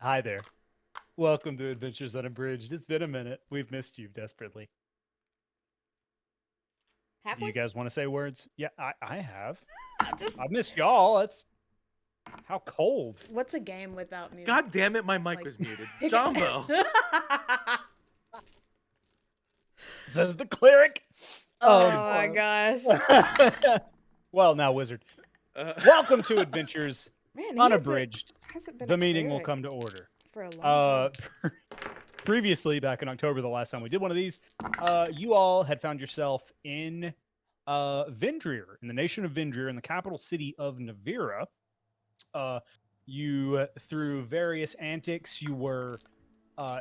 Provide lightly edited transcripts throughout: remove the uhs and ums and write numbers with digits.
Hi there. Welcome to Adventures Unabridged. It's been a minute. We've missed you desperately. Have Do you we? guys want to say words? Yeah, I have. Just I missed y'all. That's how cold. what's a game without music? God damn it, my mic Like, was muted. pick Jumbo. Says the cleric. Oh my gosh. Well, now, wizard. Uh, Welcome to Adventures Man, Unabridged. hasn't been The a meeting will cleric come to order. for a long Uh, time. previously, back in October, the last time we did one of these, you all had found yourself in Vendrier, in the nation of Vendrier, in the capital city of Navira. You, through various antics, you were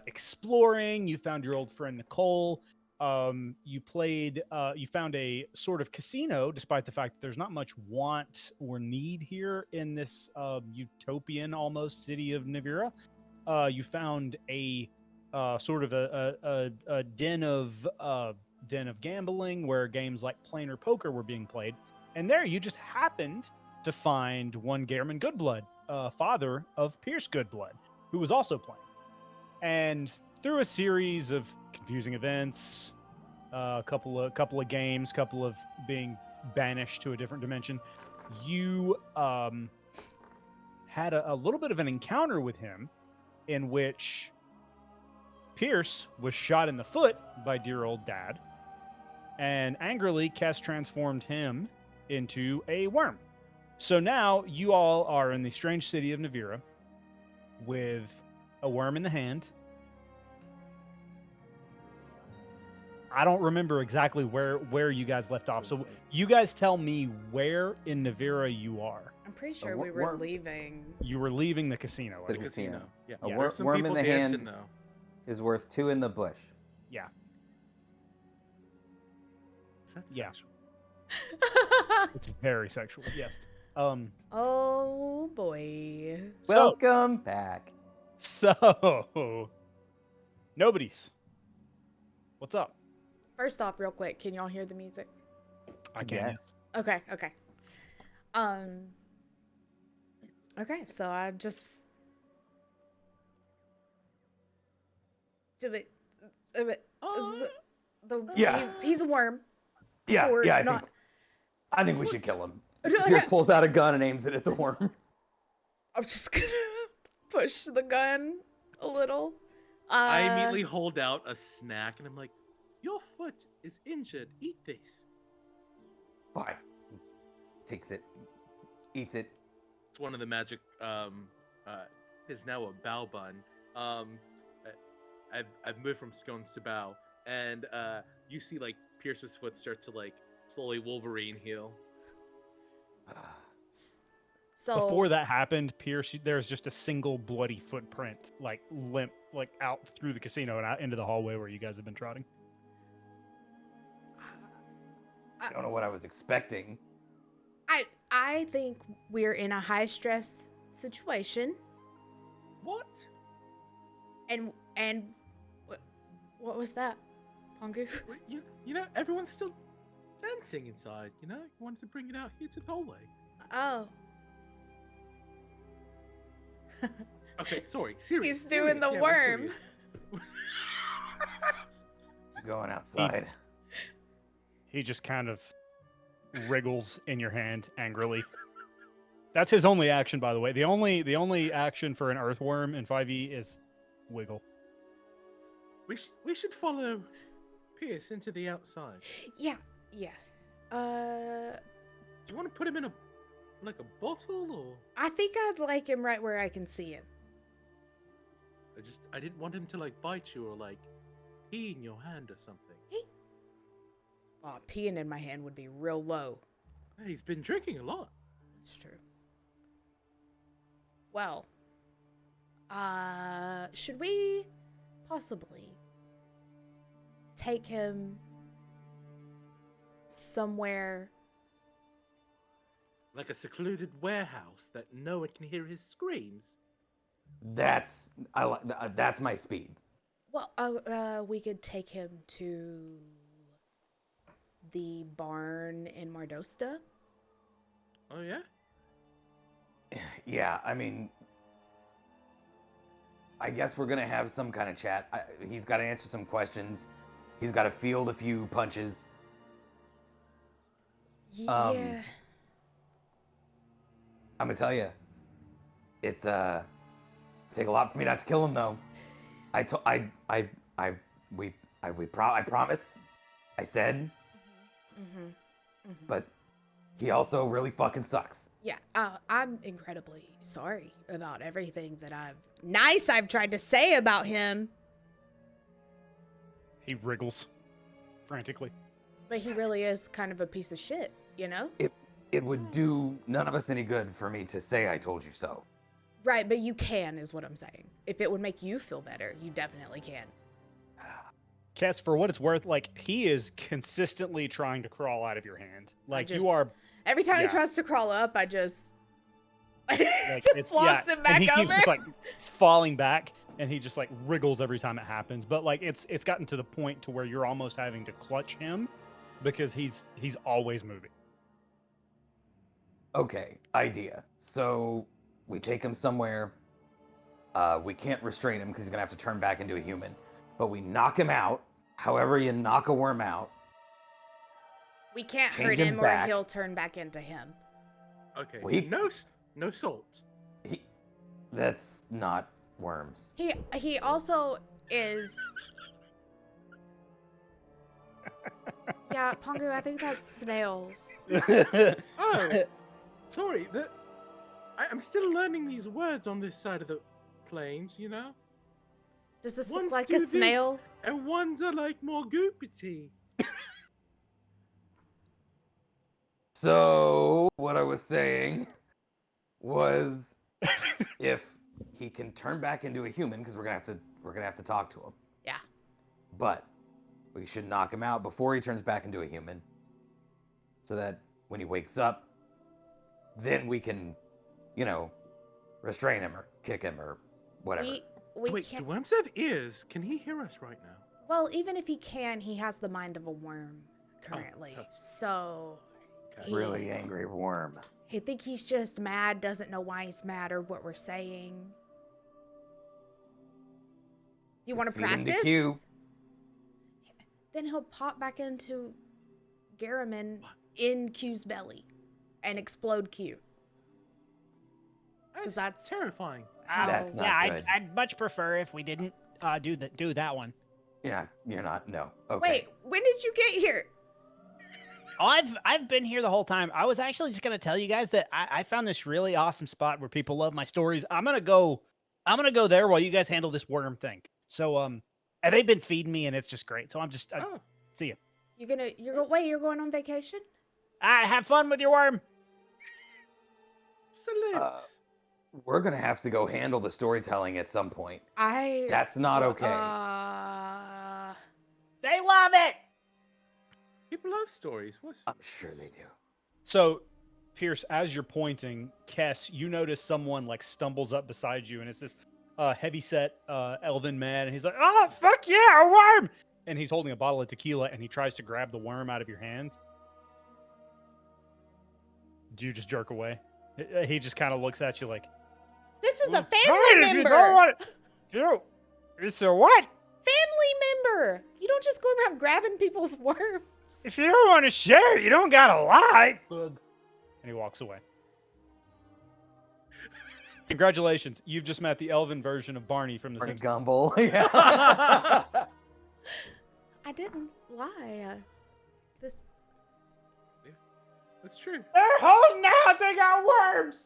exploring. You found your old friend Nicole. You played. You found a sort of casino, despite the fact that there's not much want or need here in this utopian almost city of Navira. You found a sort of a den of gambling where games like planar poker were being played, and there you just happened to find one Gairman Goodblood, father of Pierce Goodblood, who was also playing. And through a series of confusing events, a couple of games, couple of being banished to a different dimension, you had a little bit of an encounter with him, in which Pierce was shot in the foot by dear old dad, and angrily Kess transformed him into a worm. So now you all are in the strange city of Navira with a worm in the hand. I don't remember exactly where you guys left off. So you guys tell me where in Navira you are. I'm pretty sure we were worm. leaving. You were leaving the casino. I The the believe. casino. casino. Yeah. A There's some worm people in the dancing hand. now. Is worth 2 in the bush. Yeah. Is that Yeah. sexual? It's very sexual. Yes. Oh boy. Welcome back. So nobody's. What's up? First off, real quick, can y'all hear the music? I can't. Yes. Okay. Okay, so I just do it. Yeah. He's a worm. Yeah, Or yeah. not. I think we should kill him. No, Pierce pulls out a gun and aims it at the worm. I'm just gonna push the gun a little. I immediately hold out a snack and I'm like, your foot is injured. Eat this. Fine. Takes it. Eats it. It's one of the magic, is now a bow bun. I've moved from scones to bow. And, you see, like, Pierce's foot start to, like, slowly Wolverine heal. So Before that happened, Pierce, there's just a single bloody footprint, like limp, like out through the casino and out into the hallway where you guys have been trotting. I don't know what I was expecting. I think we're in a high stress situation, What? and what was that, Pongu? Well, you know, everyone's still dancing inside, you know? You wanted to bring it out here to the hallway. Oh, Okay, sorry. Serious. He's doing the we're worm. serious. Going outside. He just kind of wriggles in your hand angrily. That's his only action, by the way. The only action for an earthworm in 5e is wiggle. We should follow Pierce into the outside. yeah. Do you want to put him in a bottle, or I think I'd like him right where I can see him. I didn't want him to like bite you or like pee in your hand or something. Oh, peeing in my hand would be real low. Hey, he's been drinking a lot. That's true. Well, should we possibly take him somewhere? Like a secluded warehouse that no one can hear his screams. That's my speed. Well, we could take him to the barn in Mardosta. Oh yeah? Yeah, I mean, I guess we're gonna have some kind of chat. He's got to answer some questions. He's got to field a few punches. Yeah. I'm gonna tell you, it's take a lot for me not to kill him though. I promised. I said, but he also really fucking sucks. Yeah, I'm incredibly sorry about everything that I've tried to say about him. He wriggles frantically. But he really is kind of a piece of shit, you know? It would do none of us any good for me to say I told you so. Right, but you can, is what I'm saying. If it would make you feel better, you definitely can. Kess, for what it's worth, like, he is consistently trying to crawl out of your hand. Like, just- you are... Every time he Yeah. tries to crawl up, I just... Like, just flops him back and he over. keeps, like, falling back, and he just, like, wriggles every time it happens. But, like, it's gotten to the point to where you're almost having to clutch him because he's always moving. Okay, idea. So we take him somewhere. We can't restrain him because he's gonna have to turn back into a human. But we knock him out. However you knock a worm out. We can't Change hurt him him or back. he'll turn back into him. Okay. Well, he- No salt. That's not worms. He also is... Yeah, Pongu, I think that's snails. Oh, sorry. I'm still learning these words on this side of the plains. You know, Does this Ones look like do a this. snail? and ones are like more goopity. So what I was saying was, if he can turn back into a human, because we're gonna have to talk to him. Yeah. But we should knock him out before he turns back into a human, so that when he wakes up, then we can, restrain him or kick him or whatever. We Wait, can't... do worms have ears? Can he hear us right now? Well, even if he can, he has the mind of a worm currently. oh. So Okay. he- Really angry worm. I think he's just mad, doesn't know why he's mad or what we're saying. You want to Feed him to practice? Q. Then he'll pop back into Garaman in Q's belly and explode Q. that's- terrifying. That's not yeah, good. I'd much prefer if we didn't do that one. You're not. No. Okay. Wait, when did you get here? Oh, I've been here the whole time. I was actually just gonna tell you guys that I found this really awesome spot where people love my stories. I'm gonna go there while you guys handle this worm thing. So and they've been feeding me and it's just great. So see you. You're going on vacation? Have fun with your worm. Excellent. We're gonna have to go handle the storytelling at some point. I That's not okay. They love it. People love stories. I'm sure they do. So, Pierce, as you're pointing, Kess, you notice someone like stumbles up beside you, and it's this heavy-set elven man, and he's like, "Oh, fuck yeah, a worm!" And he's holding a bottle of tequila, and he tries to grab the worm out of your hand. Do you just jerk away? He just kind of looks at you like, This is a "Fine, family if you member. don't want it." It's a what? Family member. You don't just go around grabbing people's worms. If you don't want to share, you don't gotta lie. And he walks away. Congratulations, you've just met the elven version of Barney from The Barney Simpsons. Gumble. Yeah. I didn't lie. That's true. They're holding out. They got worms.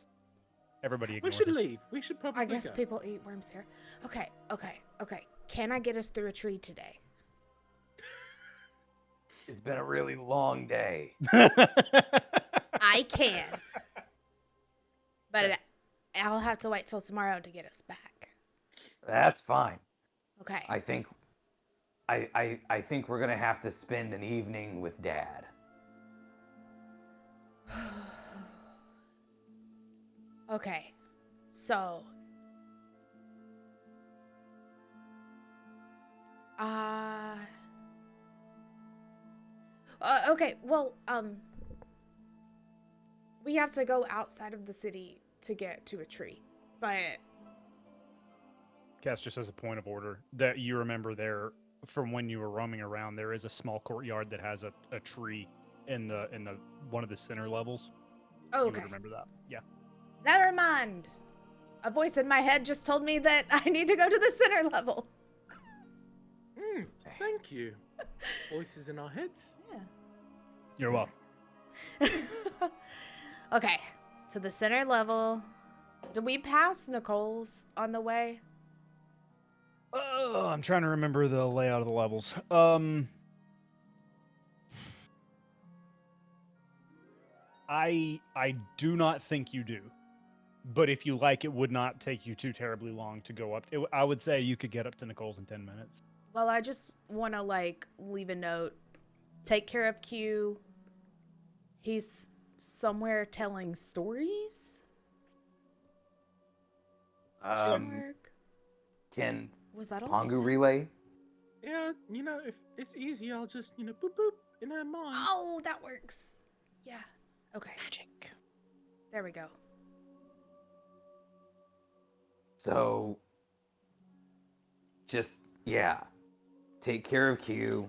Everybody We ignore should him. leave. We should probably I guess go. people eat worms here. Okay. Can I get us through a tree today? It's been a really long day. I can. But I'll have to wait till tomorrow to get us back. That's fine. Okay. I think we're gonna have to spend an evening with Dad. Okay. So. Okay. Well, we have to go outside of the city to get to a tree, but Cass, just as a point of order, that you remember there from when you were roaming around, there is a small courtyard that has a tree in the one of the center levels. You Okay. would remember that. Yeah. Never mind. A voice in my head just told me that I need to go to the center level. Thank you. Voices in our heads. Yeah. You're welcome. Okay. To the center level. Did we pass Nicole's on the way? Oh, I'm trying to remember the layout of the levels. I do not think you do. But if you like, it would not take you too terribly long to go up. I would say you could get up to Nicole's in 10 minutes. Well, I just want to, leave a note. Take care of Q. He's somewhere telling stories? Mark? Can Was that all? I Pongu said? relay? Yeah, if it's easy, I'll just, boop boop in her mind. Oh, that works. Yeah. Okay. Magic. There we go. So, just, take care of Q.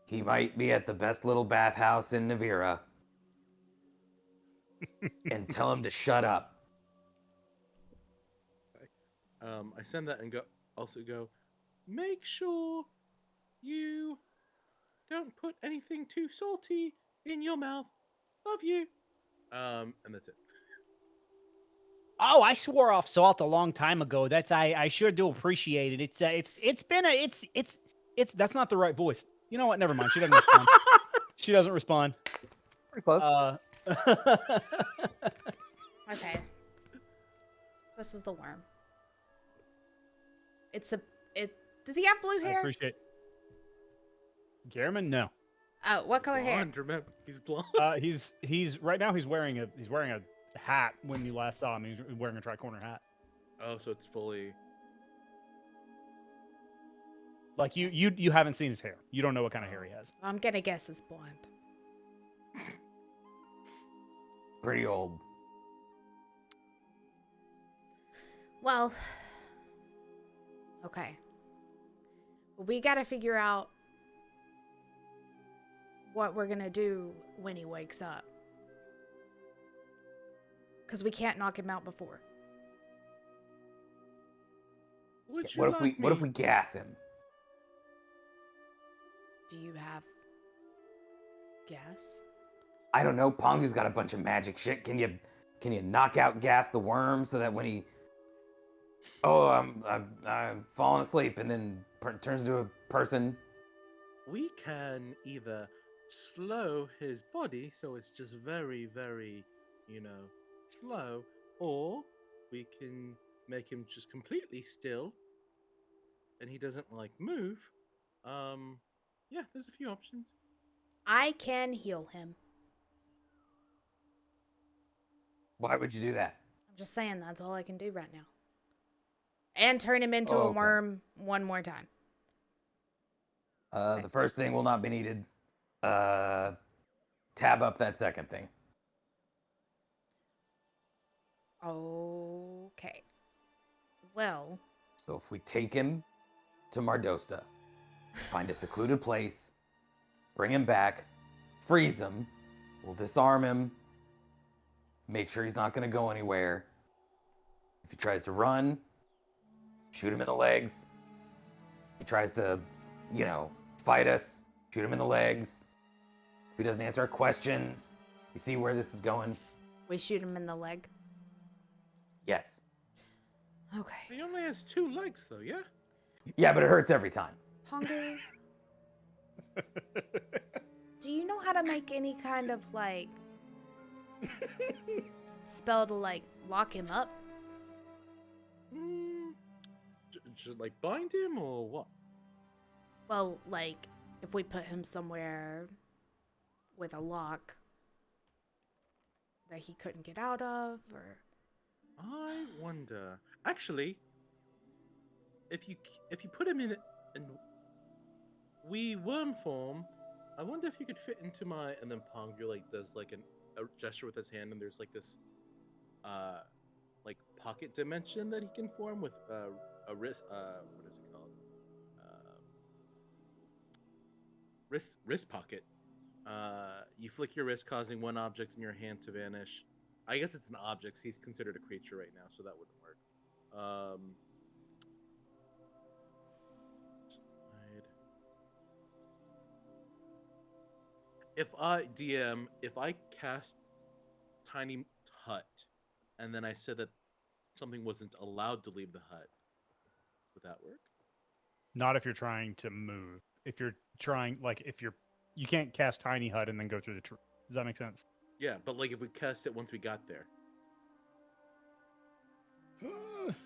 He might be at the best little bathhouse in Navira. And tell him to shut up. I send that and also go, make sure you don't put anything too salty in your mouth. Love you. And that's it. Oh, I swore off salt a long time ago. I sure do appreciate it. It's that's not the right voice. You know what? Never mind. She doesn't respond. She doesn't respond. Pretty close. Okay. This is the worm. Does he have blue I hair? appreciate. Garriman, no. Oh, what color hair? Blonde, remember? He's blonde. He's right now. He's wearing a hat. When you last saw him, he's wearing a tricorner hat. Oh, so it's fully. Like you haven't seen his hair. You don't know what kind of hair he has. I'm gonna guess it's blonde. Pretty old. Well, okay. We gotta figure out what we're gonna do when he wakes up. Because we can't knock him out before. What if we gas him? Do you have gas? I don't know. Pongu's got a bunch of magic shit. Can you knock out gas the worm so that when he I'm falling asleep and then turns into a person? We can either slow his body so it's just very, very, slow, or we can make him just completely still and he doesn't move. Yeah, there's a few options. I can heal him. Why would you do that? I'm just saying that's all I can do right now. And turn him into a worm one more time. The first thing will not be needed. Tab up that second thing. Okay. Well. So if we take him to Mardosta, find a secluded place, bring him back, freeze him, we'll disarm him, make sure he's not going to go anywhere. If he tries to run, shoot him in the legs. If he tries to, fight us, shoot him in the legs. If he doesn't answer our questions, you see where this is going? We shoot him in the leg. Yes. Okay. He only has 2 legs, though, yeah? Yeah, but it hurts every time. Pongu, do you know how to make any kind of, spell to, lock him up? Just, bind him, or what? Well, if we put him somewhere with a lock that he couldn't get out of, or... I wonder. Actually, if you put him in wee worm form, I wonder if you could fit into my. And then Pongu does a gesture with his hand, and there's this pocket dimension that he can form with a wrist. What is it called? Wrist pocket. You flick your wrist, causing one object in your hand to vanish. I guess it's an object. He's considered a creature right now, so that wouldn't work. If I cast Tiny Hut, and then I said that something wasn't allowed to leave the hut, would that work? Not if you're trying to move. If you're trying, like, you can't cast Tiny Hut and then go through the tree. Does that make sense? Yeah, but like if we cast it once we got there.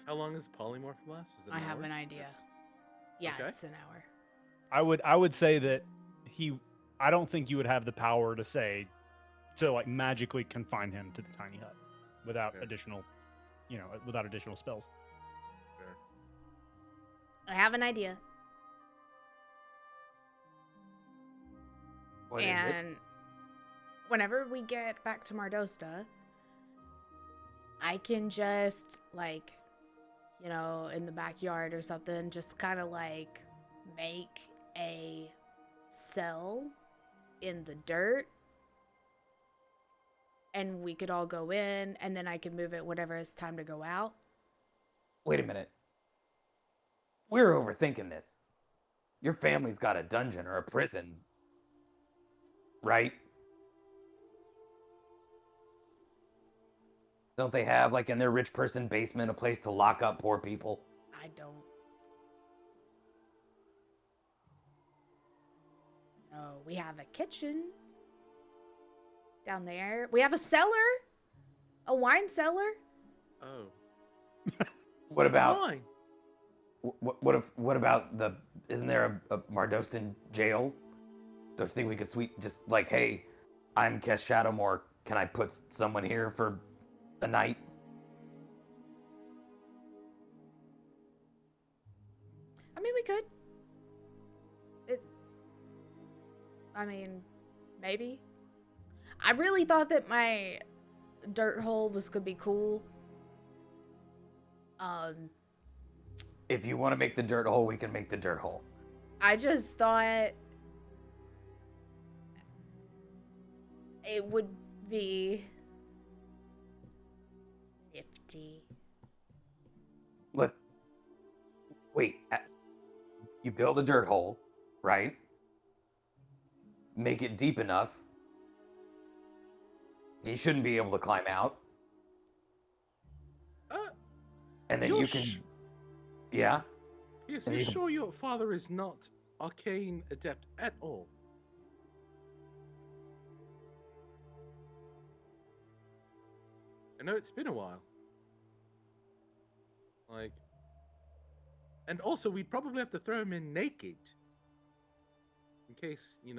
How long does polymorph last? Is it I an have hour? an idea. Yeah, Okay. it's an hour. I would say that I don't think you would have the power to like magically confine him to the tiny hut without Fair. additional, without additional spells. Fair. I have an idea. What is it? And whenever we get back to Mardosta, I can just, like, in the backyard or something, just kind of, like, make a cell in the dirt. And we could all go in, and then I can move it whenever it's time to go out. Wait a minute. We're overthinking this. Your family's got a dungeon or a prison, right? Don't they have, like, in their rich person basement, a place to lock up poor people? I don't. No, we have a kitchen down there. We have a cellar, a wine cellar. Oh. What about Fine. what about isn't there a Mardostan jail? Don't you think we could just like, hey, I'm Kes Shadowmore, can I put someone here for the night? I mean, we could. Maybe. I really thought that my dirt hole was gonna be cool. If you want to make the dirt hole, we can make the dirt hole. I just thought it would be nifty. Wait, you build a dirt hole, right? Make it deep enough. He shouldn't be able to climb out. And then you're you can... Yeah? Yes, And you you can- sure your father is not arcane adept at all? I know it's been a while. Like, and also we'd probably have to throw him in naked, in case he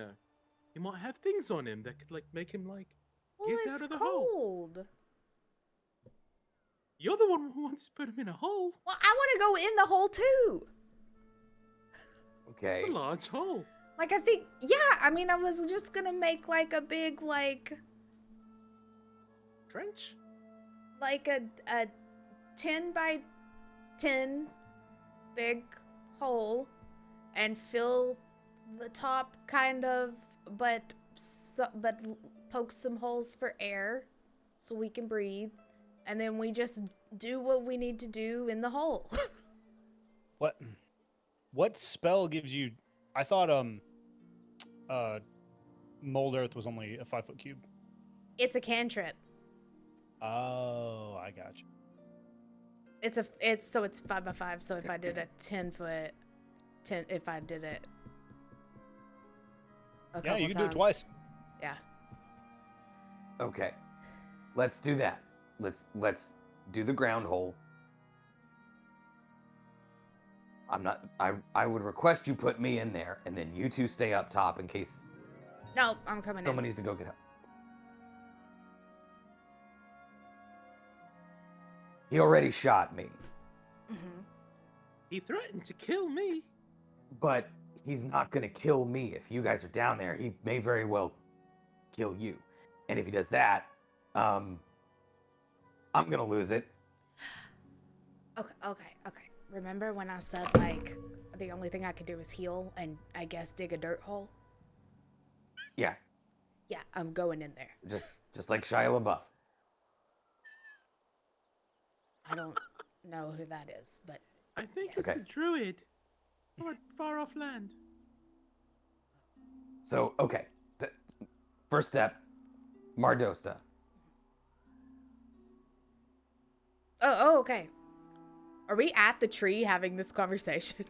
might have things on him that could like make him like Well, get it's out of the hole. cold. You're the one who wants to put him in a hole. Well, I want to go in the hole too. Okay. It's a large hole. Like, I think, yeah, I was just gonna make like a big, like Trench. a 10 by 10 big hole and fill the top kind of, but poke some holes for air so we can breathe, and then we just do what we need to do in the hole. What spell gives you? I thought mold earth was only a 5-foot cube. It's a cantrip. Oh, I got you. It's 5 by 5. So if I did a 10-foot, if I did it a Yeah, couple you can do it times. twice. Yeah. Okay. Let's do that. Let's do the ground hole. I would request you put me in there, and then you two stay up top in case No, I'm coming someone in. needs to go get help. He already shot me, Mm-hmm. He threatened to kill me. but he's not gonna kill me. If you guys are down there, he may very well kill you. And if he does that, I'm gonna lose it. Okay. remember when I said, like, the only thing I could do is heal and, I guess, dig a dirt hole? Yeah, Yeah, I'm going in there. just like Shia LaBeouf. I don't know who that is, but I think yes. it's a druid from a far off land. So, okay. First step, Mardosta. Oh, okay. Are we at the tree having this conversation?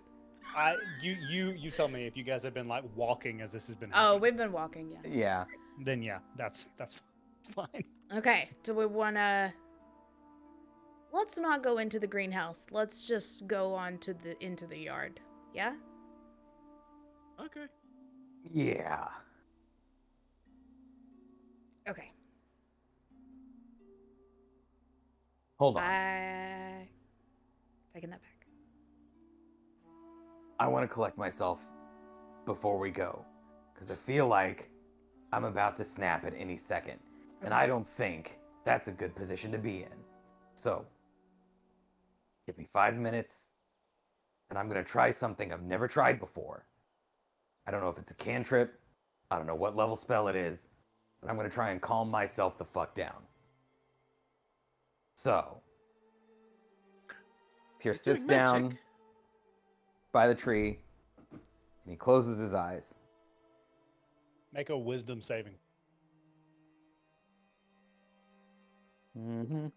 You tell me if you guys have been like walking as this has been Oh, happening. we've been walking, yeah. Yeah. Then yeah, that's fine. Okay, do we want to... Let's not go into the greenhouse. Let's just go on to into the yard. Yeah? Okay. Yeah. Okay. Hold on. Taking that back. I want to collect myself before we go, because I feel like I'm about to snap at any second, and I don't think that's a good position to be in. So, give me 5 minutes, and I'm going to try something I've never tried before. I don't know if it's a cantrip, I don't know what level spell it is, but I'm going to try and calm myself the fuck down. So, Pierce He's doing sits down magic. by the tree, and he closes his eyes. Make a wisdom saving. Mm-hmm.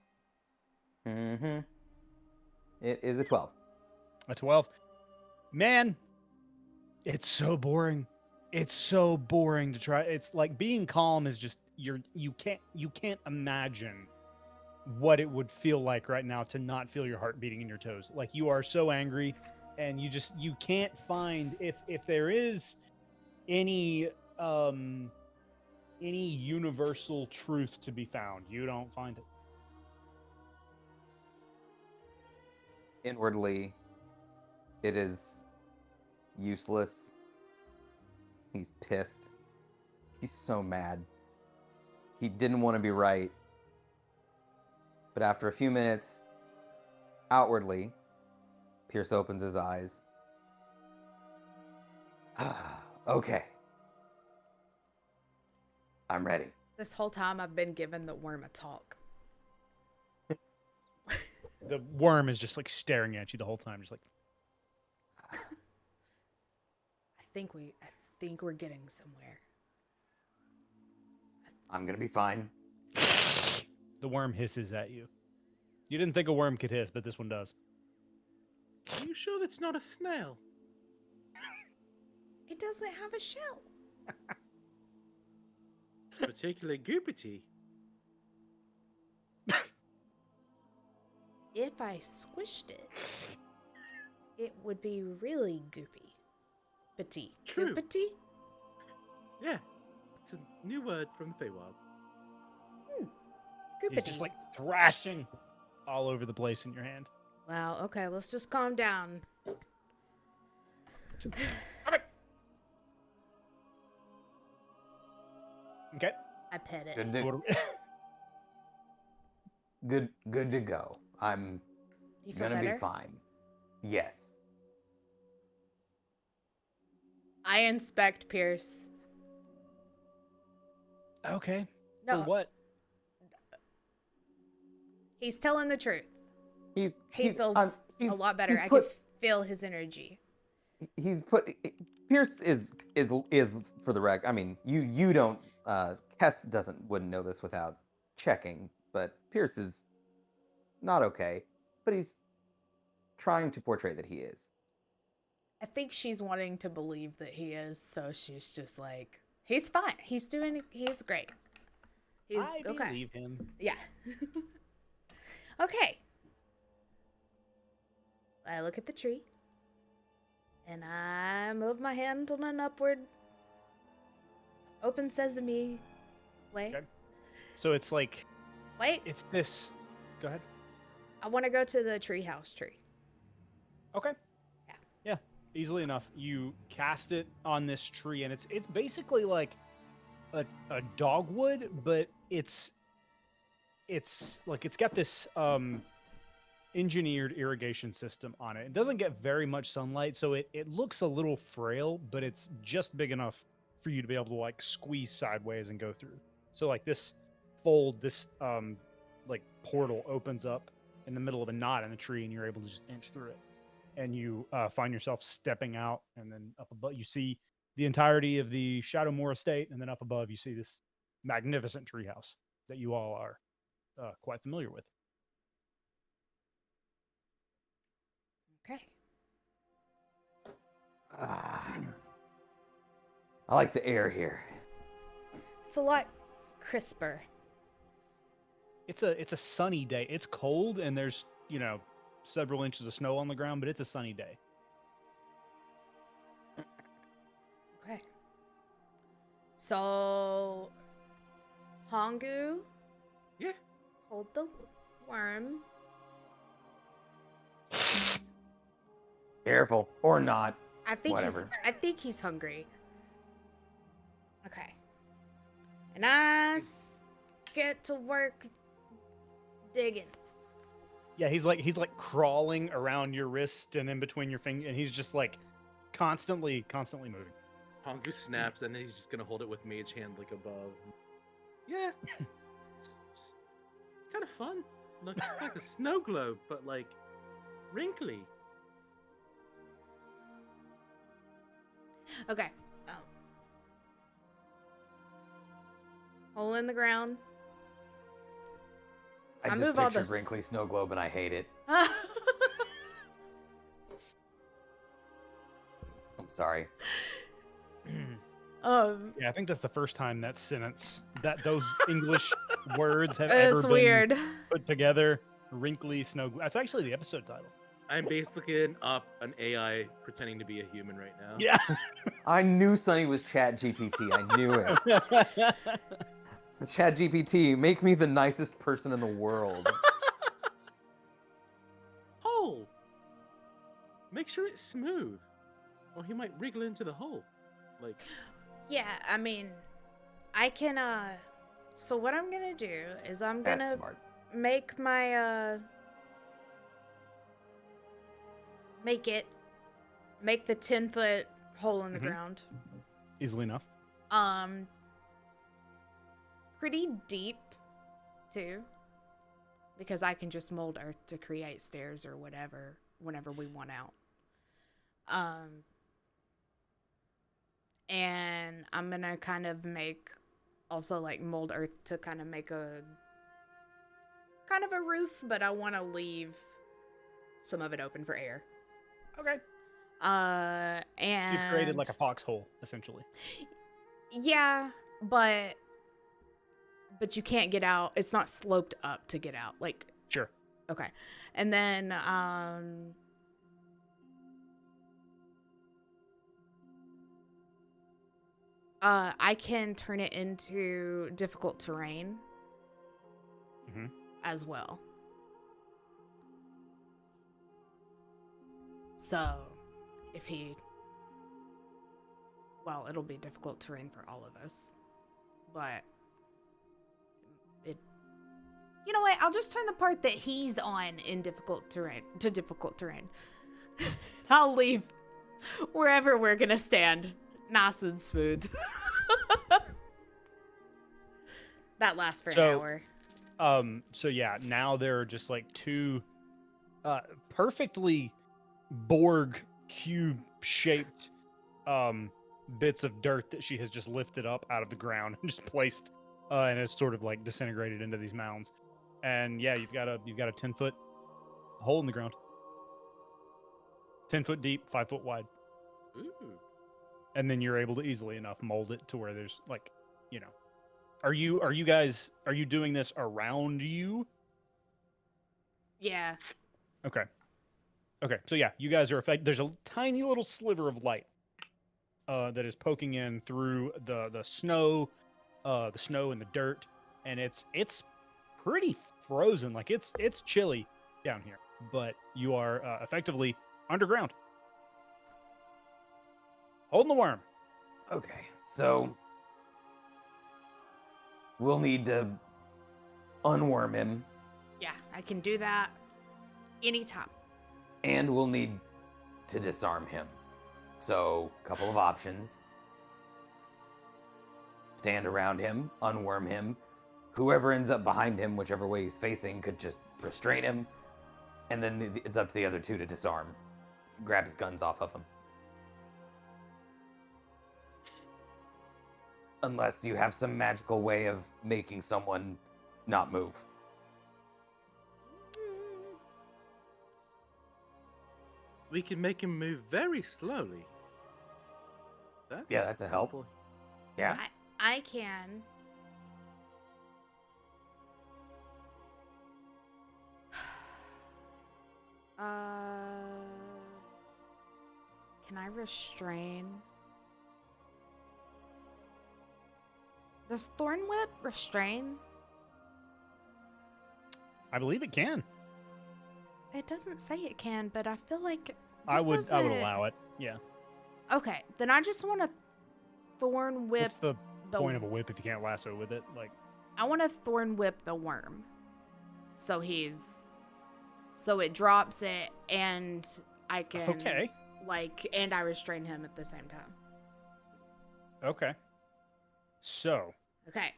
Mm-hmm. It is a 12. A 12. Man, it's so boring. It's so boring to try. It's like being calm is just you can't imagine what it would feel like right now to not feel your heart beating in your toes. Like you are so angry and you can't find if there is any universal truth to be found. You don't find it. Inwardly, it is useless. He's pissed. He's so mad. He didn't want to be right. But after a few minutes, outwardly, Pierce opens his eyes. Okay. I'm ready. This whole time I've been giving the worm a talk. The worm is just like staring at you the whole time, just like I think we're getting somewhere. I'm gonna be fine. the worm hisses at you. You didn't think a worm could hiss, but this one does. Are you sure that's not a snail? It doesn't have a shell. It's particularly goopity. If I squished it, it would be really goopy. Petit. True. Goopity? Yeah, it's a new word from the Feywild. He's Goopity. just like thrashing all over the place in your hand. Wow, okay, let's just calm down. Okay. I pet it. Good to, good to go. I'm You feel gonna better? be fine. Yes. I inspect Pierce. Okay. No, For what? he's telling the truth. He he's feels a a lot better. he's I put- can feel his energy. He's put Pierce is for the record. I mean, you don't. Kess wouldn't know this without checking, but Pierce is not okay. But he's trying to portray that he is. I think she's wanting to believe that he is, so she's just like, he's fine. He's great. He's I okay. believe him. Yeah. Okay. I look at the tree. And I move my hand on an upward open sesame way. Okay. So it's like Wait, it's this. Go ahead. I want to go to the treehouse tree. Okay. Yeah. Yeah. Easily enough. You cast it on this tree, and it's basically like a dogwood, but it's like it's got this engineered irrigation system on it. It doesn't get very much sunlight, so it looks a little frail, but it's just big enough for you to be able to like squeeze sideways and go through. So like this fold, this like portal opens up in the middle of a knot in the tree, and you're able to just inch through it. And you find yourself stepping out, and then up above you see the entirety of the Shadowmoor estate, and then up above you see this magnificent treehouse that you all are quite familiar with. Okay. I like the air here. It's a lot crisper. It's a sunny day. It's cold, and there's several inches of snow on the ground, but it's a sunny day. Okay. So, Hongu, Yeah. hold the worm. Careful or not. I think Whatever. he's hungry. Okay. And I get to work digging. Yeah, he's like crawling around your wrist and in between your finger, and he's just like constantly moving. Hongu snaps, and then he's just gonna hold it with mage hand like above. Yeah. It's kind of fun. Like, it's like a snow globe, but like wrinkly. Okay. Hole in the ground. I just move all pictured this- wrinkly snow globe and I hate it. I'm sorry. Yeah, I think that's the first time that those English words have It's ever been weird. put together. Wrinkly snow. That's actually the episode title. I'm basically up an AI pretending to be a human right now. Yeah. I knew Sunny was Chat GPT. I knew it. Chat GPT, make me the nicest person in the world. Hole. Make sure it's smooth, or he might wriggle into the hole. Like, Yeah, I mean, I can, so what I'm gonna do is I'm That's gonna smart. make my, make the 10-foot hole in the Mhm. ground. Easily enough. Pretty deep, too, because I can just mold earth to create stairs or whatever, whenever we want out. And I'm gonna kind of make, also like mold earth to kind of make a roof, but I want to leave some of it open for air. Okay. And So you've created like a foxhole, essentially. yeah, but you can't get out. It's not sloped up to get out. Like, Sure. okay. And then I can turn it into difficult terrain Mhm. as well. So, if he, well, it'll be difficult terrain for all of us, but you know what? I'll just turn the part that he's on in difficult terrain to difficult terrain. I'll leave wherever we're gonna stand nice and smooth. That lasts for an hour. So yeah, now there are just like two perfectly Borg cube shaped bits of dirt that she has just lifted up out of the ground and just placed and has sort of like disintegrated into these mounds. And yeah, you've got a 10-foot hole in the ground. 10 foot deep, 5 foot wide. ooh. And then you're able to easily enough mold it to where there's like, are you guys doing this around you? Yeah. Okay. So yeah, you guys are there's a tiny little sliver of light that is poking in through the snow and the dirt, and it's pretty frozen. Like it's chilly down here, but you are effectively underground, holding the worm. Okay, so we'll need to unworm him. Yeah, I can do that. Anytime. And we'll need to disarm him. So, a couple of options. Stand around him, unworm him. Whoever ends up behind him, whichever way he's facing, could just restrain him. And then it's up to the other two to disarm. Grab his guns off of him. Unless you have some magical way of making someone not move. We can make him move very slowly. That's a help. helpful. Yeah. I can. Can I restrain? Does Thorn Whip restrain? I believe it can. It doesn't say it can, but I feel like I would this allow it. Yeah. Okay, then I just want to Thorn Whip. What's the point of a whip if you can't lasso with it? Like, I want to Thorn Whip the worm, so it drops it, and I can okay. and I restrain him at the same time. Okay. So Okay.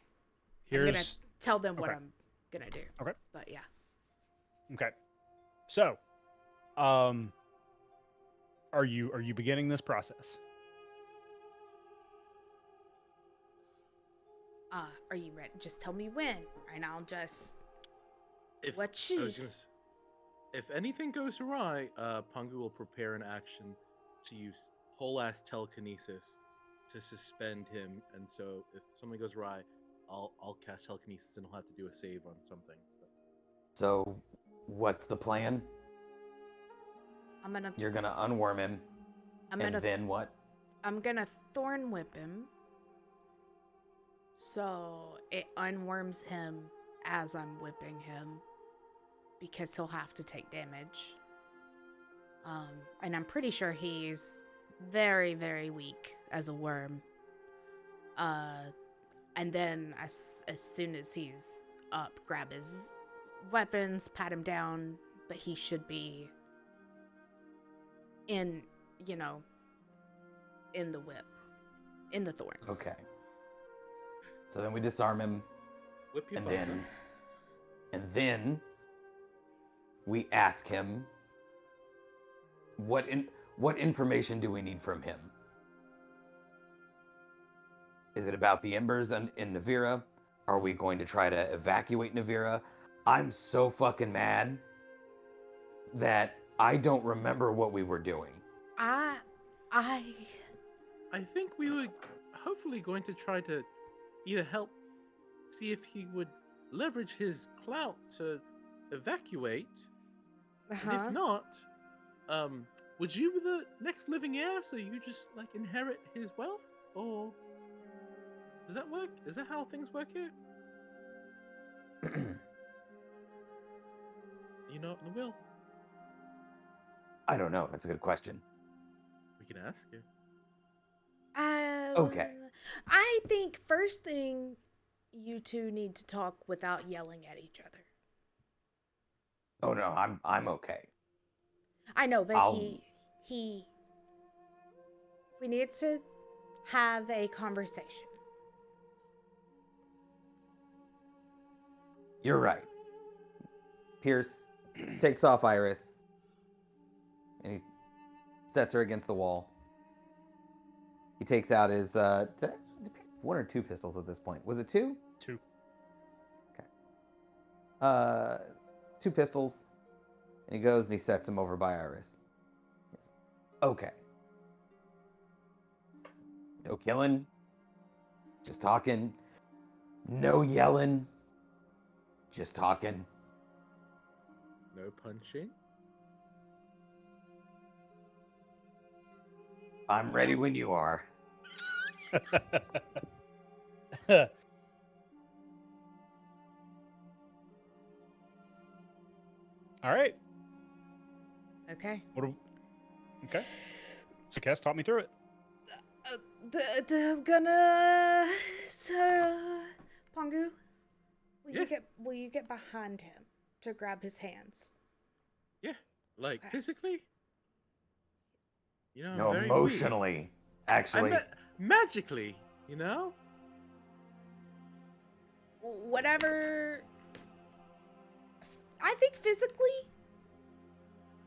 here's I'm gonna tell them what okay. I'm gonna do. Okay. But yeah. Okay. So, are you beginning this process? Are you ready? Just tell me when, and I'll just. If anything goes awry, Pungu will prepare an action to use whole ass telekinesis to suspend him, and so if something goes awry, I'll cast telekinesis and he'll have to do a save on something. So, what's the plan? You're gonna unworm him. Then what? I'm gonna Thorn Whip him. So it unworms him as I'm whipping him, because he'll have to take damage. And I'm pretty sure he's very, very weak as a worm. And then as soon as he's up, grab his weapons, pat him down, but he should be in the whip, in the thorns. Okay. So then we disarm him, Whip your and father. then we ask him what information do we need from him? Is it about the embers in Navira? Are we going to try to evacuate Navira? I'm so fucking mad that I don't remember what we were doing. I think we were hopefully going to try to either help see if he would leverage his clout to evacuate. And if not, would you be the next living heir, so you just like inherit his wealth? Or does that work? Is that how things work here? You know, in the will. I don't know. That's a good question. We can ask you. Okay. I think first thing, you two need to talk without yelling at each other. Oh no, I'm okay. I know, but I'll- we need to have a conversation. You're right. Pierce takes off Iris, and he sets her against the wall. He takes out his one or two pistols at this point. Was it two? Two. Okay. Two pistols, and he goes and he sets him over by Iris. Okay. No killing. Just talking. No yelling. Just talking. No punching. I'm ready when you are. All right. Okay. Okay. So Cass, talk me through it. I'm gonna. Pongu, Yeah. will you get behind him to grab his hands? Yeah, like physically. You know, I'm No, very weak. emotionally, actually. Magically, you know. Whatever. I think physically.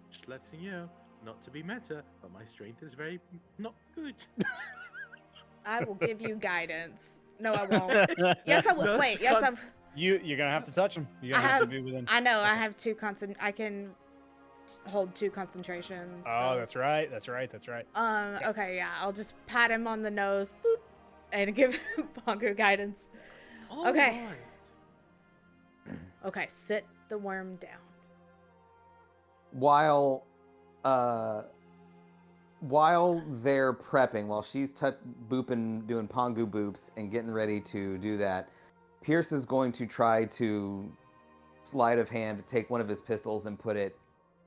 Just letting you know, not to be meta, but my strength is very not good. I will give you guidance. No, I won't. Yes, I will. No, Wait, she yes, can't- You're gonna have to touch him. You're I gonna have to have. be within. I know. I Okay. have two I can hold 2 concentration spells. Oh, that's right. That's right. That's right. Okay, yeah. I'll just pat him on the nose, boop, and give Pongo guidance. Okay. Alright. Okay, sit the worm down. While they're prepping, while she's booping, doing Pongu boops and getting ready to do that, Pierce is going to try to sleight of hand take one of his pistols and put it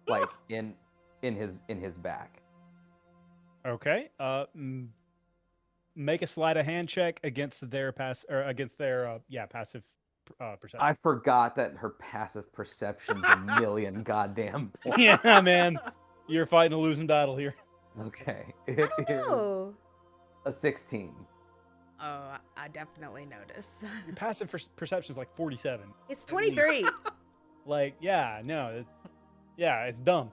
like in his back. Okay. Make a sleight of hand check against their passive perception. I forgot that her passive perception's a million goddamn points. Yeah, man. You're fighting a losing battle here. Okay. I It don't is know. a 16. Oh, I definitely noticed. Your passive perception is like 47. It's 23. Like, yeah, no, it's dumb.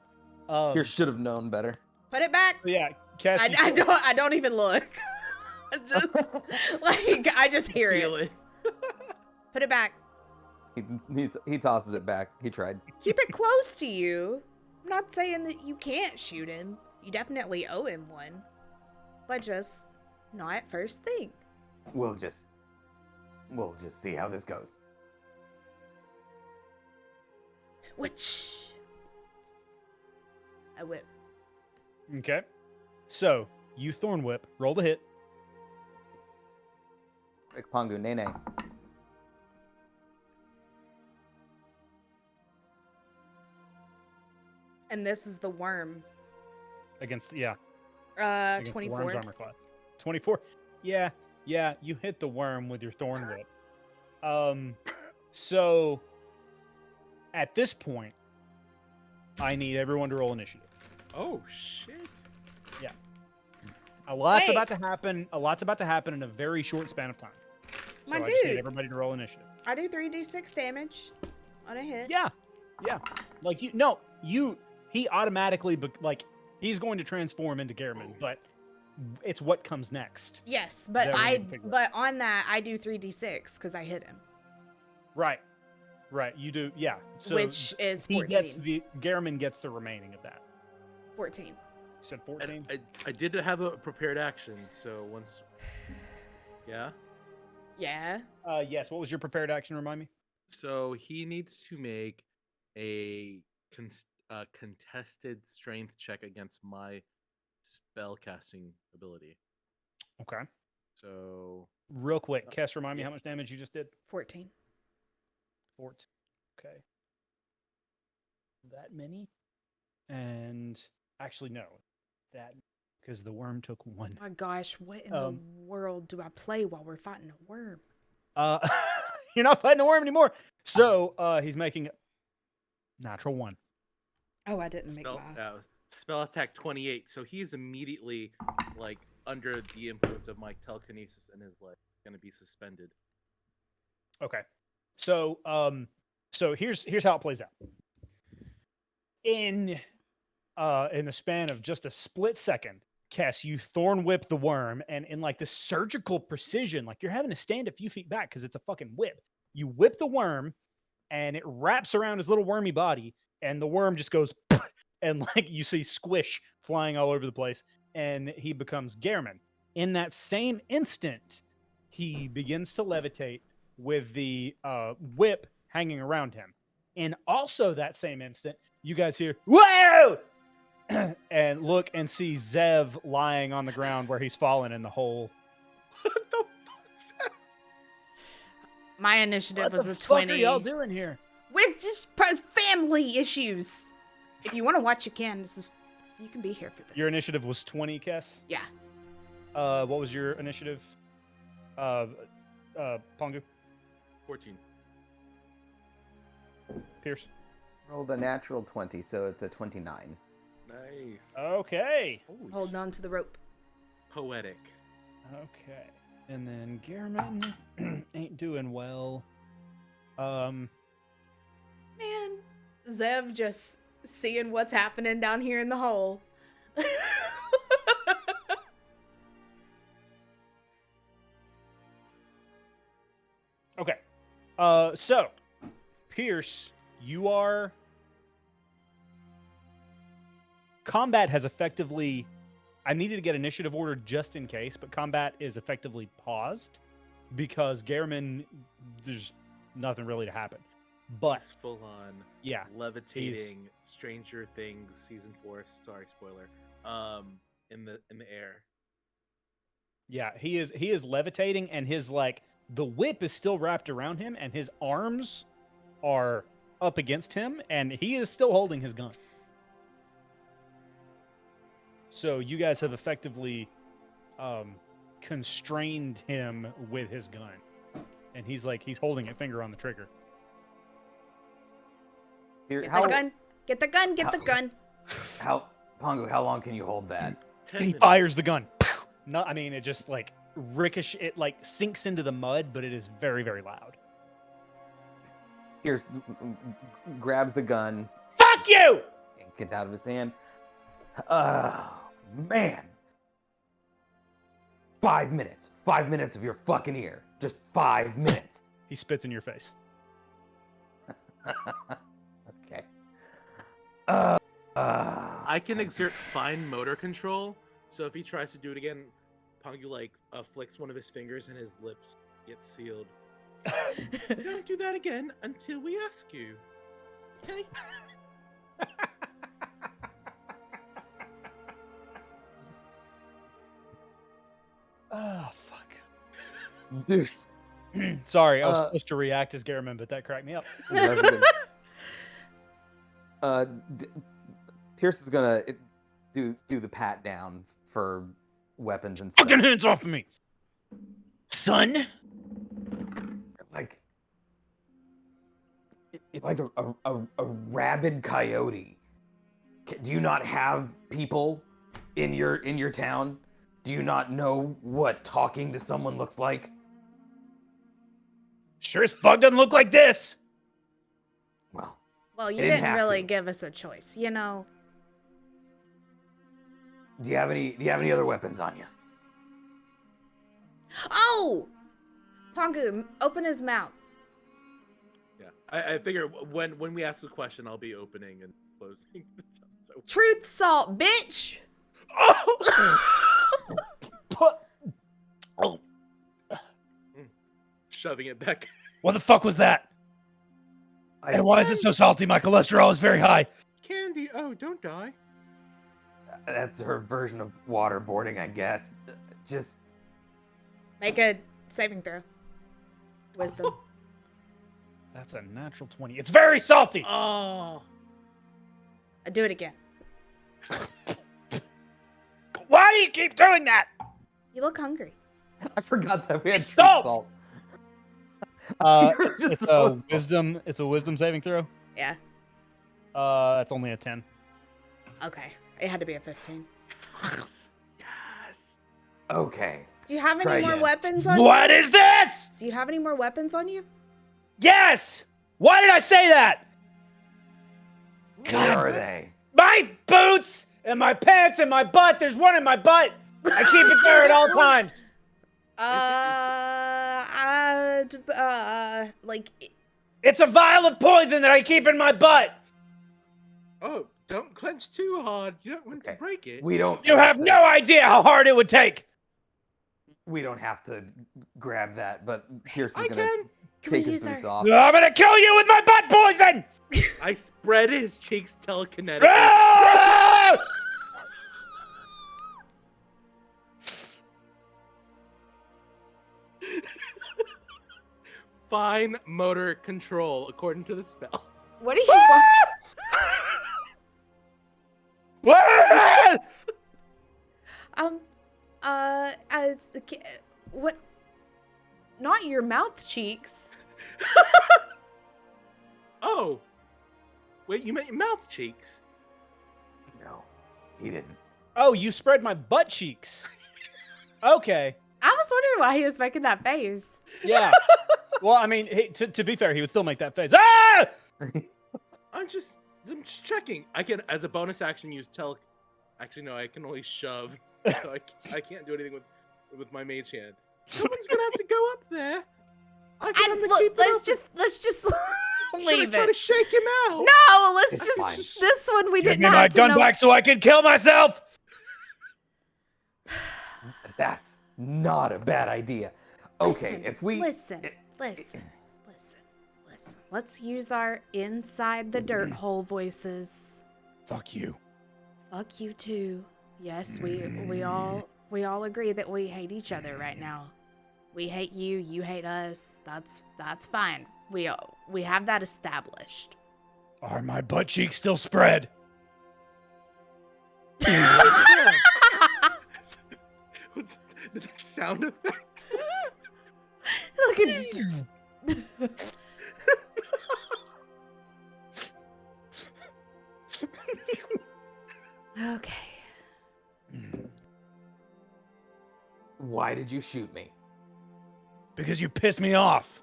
You should have known better. Put it back. Yeah, Cass, I don't even look. Just like I just hear Feel it. it. Put it back. He tosses it back. He tried. Keep it close to you. I'm not saying that you can't shoot him. You definitely owe him one. But just not at first thing. We'll just see how this goes. Which I whip. Okay. So, you Thorn Whip, roll the hit. Quick Pongu, nay. And this is the worm. Against the worm's 24. armor class. 24. Yeah, you hit the worm with your Thorn Whip. So at this point, I need everyone to roll initiative. Oh shit. A lot's Wait. about to happen. A lot's about to happen in a very short span of time. My so I just need dude. everybody to roll initiative. I do 3d6 damage on a hit. Yeah. Like he automatically he's going to transform into Garamond, but it's what comes next. Yes, but That we need to figure out. but on that I do 3d6 because I hit him, Right. You do. Yeah. So which is he 14. gets Garamond gets the remaining of that. 14. You said 14. I did have a prepared action, so once. Yeah. Yeah. Yes. What was your prepared action? Remind me. So he needs to make a contested strength check against my spell casting ability. Okay. So Real quick, Cass, remind me yeah. how much damage you just did. 14. 14. Okay. That many? And actually, no. That because the worm took one. My gosh, what in the world do I play while we're fighting a worm? You're not fighting a worm anymore. So he's making natural 1. Oh, I didn't make spell attack 28. So he's immediately like under the influence of my telekinesis and is like going to be suspended. Okay. So here's how it plays out. In the span of just a split second, Cass, you Thorn Whip the worm, and in like this surgical precision, like you're having to stand a few feet back because it's a fucking whip. You whip the worm, and it wraps around his little wormy body, and the worm just goes, and like you see squish flying all over the place, and he becomes Garamond. In that same instant, he begins to levitate with the whip hanging around him. In also that same instant, you guys hear, "Whoa!" and look and see Zev lying on the ground where he's fallen in the hole. What the fuck's that? My initiative What was the a fuck 20. are y'all doing here? We're just family issues. If you want to watch, you can. You can be here for this. Your initiative was 20, Kess? Yeah. What was your initiative? Pongu? 14. Pierce? Rolled a natural 20, so it's a 29. Nice. Okay. Holy Holding on to the rope. Poetic. Okay. And then Gehrman ain't doing well. Man, Zev just seeing what's happening down here in the hole. Okay. So, Pierce, you are... Combat has effectively... I needed to get initiative order just in case, but combat is effectively paused because Gehrman, there's nothing really to happen. But, He's full on yeah. levitating Stranger Things season 4. Sorry, spoiler. In the air. Yeah, he is levitating, and his, like, the whip is still wrapped around him, and his arms are up against him, and he is still holding his gun. So you guys have effectively constrained him with his gun. And he's holding it, finger on the trigger. Here, Get the gun. Get the gun. Get the gun. Pongo, how long can you hold that? 10 He minutes. fires the gun. No, I mean, it just like ricochet, it like sinks into the mud, but it is very, very loud. Pierce grabs the gun Fuck you! and gets out of his hand. Oh, man. 5 minutes. 5 minutes of your fucking ear. Just 5 minutes. He spits in your face. Okay. I can exert fine motor control, so if he tries to do it again, Pongu flicks one of his fingers and his lips get sealed. Don't do that again until we ask you. Okay? Oh, fuck. Dude. Sorry, I was supposed to react as Gehrman, but that cracked me up. That's good. Pierce is gonna do the pat down for weapons and stuff. Fucking hands off of me, son! Like a rabid coyote. Do you not have people in your town? Do you not know what talking to someone looks like? Sure as fuck doesn't look like this! Well, Well, you didn't didn't have really to. give us a choice, you know. do you have any other weapons on you? Oh! Pongu, open his mouth. Yeah. I figure when we ask the question, I'll be opening and closing. So... Truth salt, bitch! Oh, Shoving it back. what the fuck was that? And why is it so salty? My cholesterol is very high. Candy, oh, don't die. That's her version of waterboarding, I guess. Just Make a saving throw. Wisdom. That's a natural 20. It's very salty! Oh. Do it again. Why do you keep doing that? You look hungry. I forgot that we had truth Salt! salt. You're just It's a throwing salt. wisdom. It's a wisdom saving throw. Yeah. That's only a 10. Okay. It had to be a 15. Yes. Okay. Do you have Try any more again. weapons on you? What is this? Do you have any more weapons on you? Yes. Why did I say that? Where are they? My boots and my pants and my butt. There's one in my butt. I keep it there at all times. It's a vial of poison that I keep in my butt. Oh, don't clench too hard. You don't want Okay. to break it. We don't. You have no idea how hard it would take. We don't have to grab that, but Pierce is I gonna can. take we his use boots our- off. I'm gonna kill you with my butt poison. I spread his cheeks telekinetically. Ah! Fine motor control, according to the spell. What do you want? What? What? Not your mouth cheeks. Oh. Wait, you meant your mouth cheeks? No, he didn't. Oh, you spread my butt cheeks. Okay. I was wondering why he was making that face. Yeah. Well, I mean, hey, to be fair, he would still make that face. Ah! I'm just checking. I can, as a bonus action, use Actually, no, I can only shove, so I can't do anything with my mage hand. Someone's gonna have to go up there. I can have And to look, keep it let's just Should I leave try to it. shake him out? No, let's It's just fine. this one we Give didn't me my have to gun know. back so I can kill myself. That's not a bad idea. Okay, Listen, if we listen. Let's use our inside the dirt hole voices. Fuck you. Fuck you too. Yes, we all agree that we hate each other right now. We hate you, you hate us. That's fine. We have that established. Are my butt cheeks still spread? Was that sound effect? Look at Okay. Why did you shoot me? Because you pissed me off.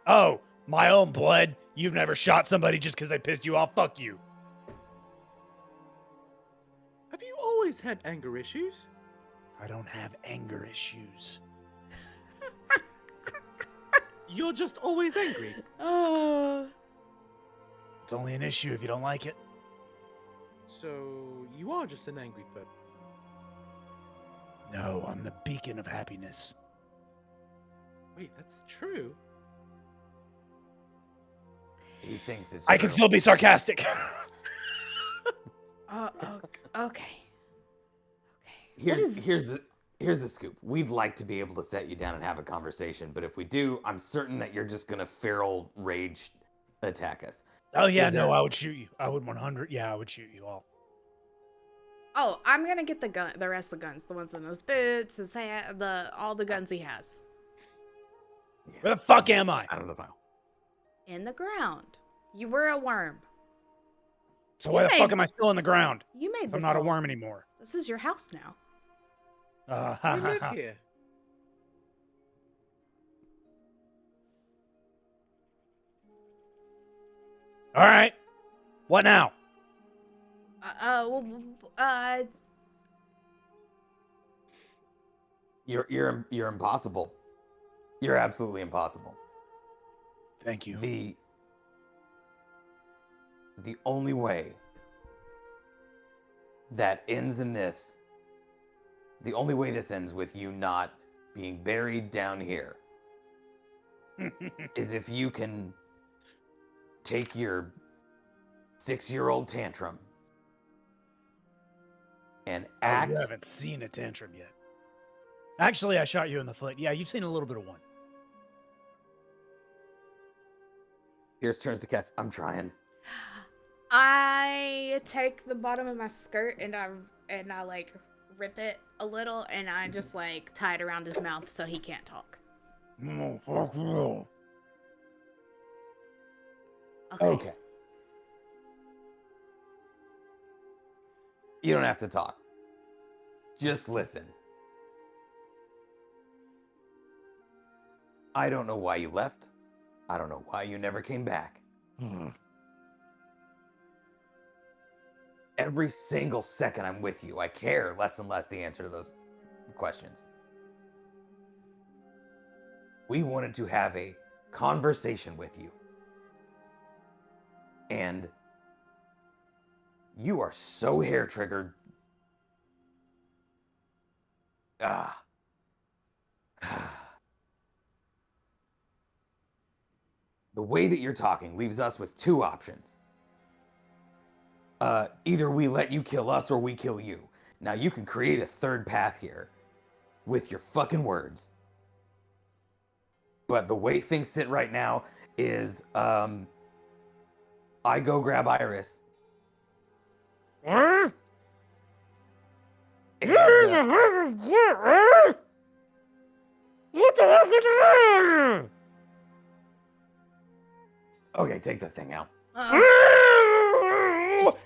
Oh, my own blood. You've never shot somebody just because they pissed you off. Fuck you. Have you always had anger issues? I don't have anger issues. You're just always angry. Oh. It's only an issue if you don't like it. So you are just an angry person. No, I'm the beacon of happiness. Wait, that's true. He thinks it's I can true. still be sarcastic. Okay. Here's the scoop. We'd like to be able to set you down and have a conversation, but if we do, I'm certain that you're just gonna feral rage attack us. Oh yeah, Is there- no, I would shoot you. I would 100. Yeah, I would shoot you all. Oh, I'm gonna get the rest of the guns, the ones in his boots, his hat, all the guns he has Where the fuck am I? Out of the pile. in the ground. You were a worm. So why You the fuck made- am I still in the ground? You made If this. I'm not a all- worm anymore. This is your house now. You live here. All right. What now? You're impossible. You're absolutely impossible. Thank you. The only way that ends in this, the only way this ends with you not being buried down here is if you can take your 6-year-old tantrum and act. You haven't seen a tantrum yet. Actually, I shot you in the foot. Yeah, you've seen a little bit of one. Pierce turns to Cass. I'm trying. I take the bottom of my skirt and I like rip it a little and I just like tie it around his mouth so he can't talk. Oh, fuck you. Okay. You don't have to talk. Just listen. I don't know why you left. I don't know why you never came back. Every single second I'm with you, I care less and less the answer to those questions. We wanted to have a conversation with you. And you are so hair-triggered. The way that you're talking leaves us with two options. Either we let you kill us or we kill you. Now you can create a third path here with your fucking words. But the way things sit right now is I go grab Iris. And, What the fuck is that? Okay, take the thing out.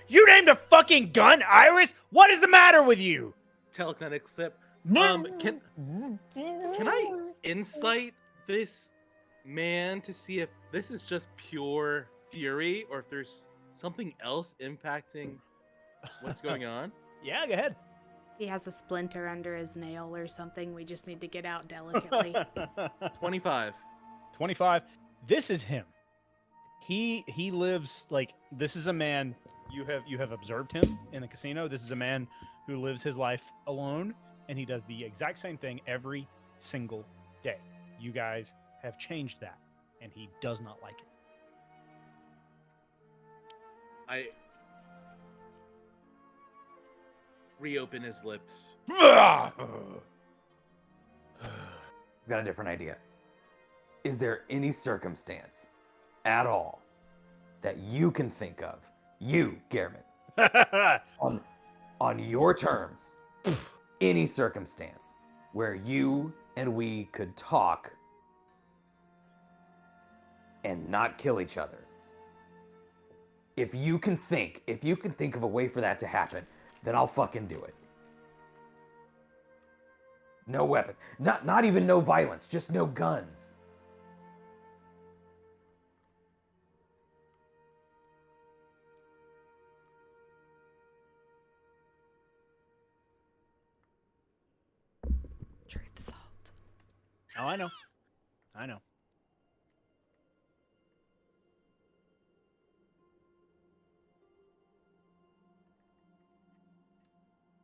You named a fucking gun, Iris? What is the matter with you? Telekinetic slip. Can I insight this man to see if this is just pure fury or if there's something else impacting what's going on? Yeah, go ahead. He has a splinter under his nail or something. We just need to get out delicately. 25. 25. This is him. He lives like this is a man you have observed him in the casino. This is a man who lives his life alone, and he does the exact same thing every single day. You guys have changed that, and he does not like it. I reopen his lips. Got a different idea. Is there any circumstance at all that you can think of, you, Gehrman, on your terms, any circumstance where you and we could talk and not kill each other? If you can think of a way for that to happen, then I'll fucking do it. No weapon. Not even no violence, just no guns. Truth salt. Oh, I know. I know.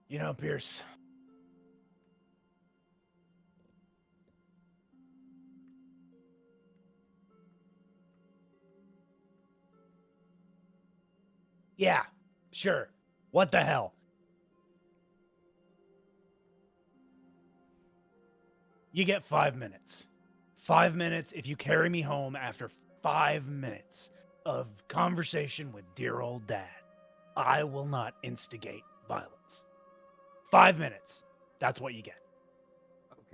You know, Pierce. Yeah, sure. What the hell? You get 5 minutes. 5 minutes if you carry me home after 5 minutes of conversation with dear old dad. I will not instigate violence. 5 minutes. That's what you get.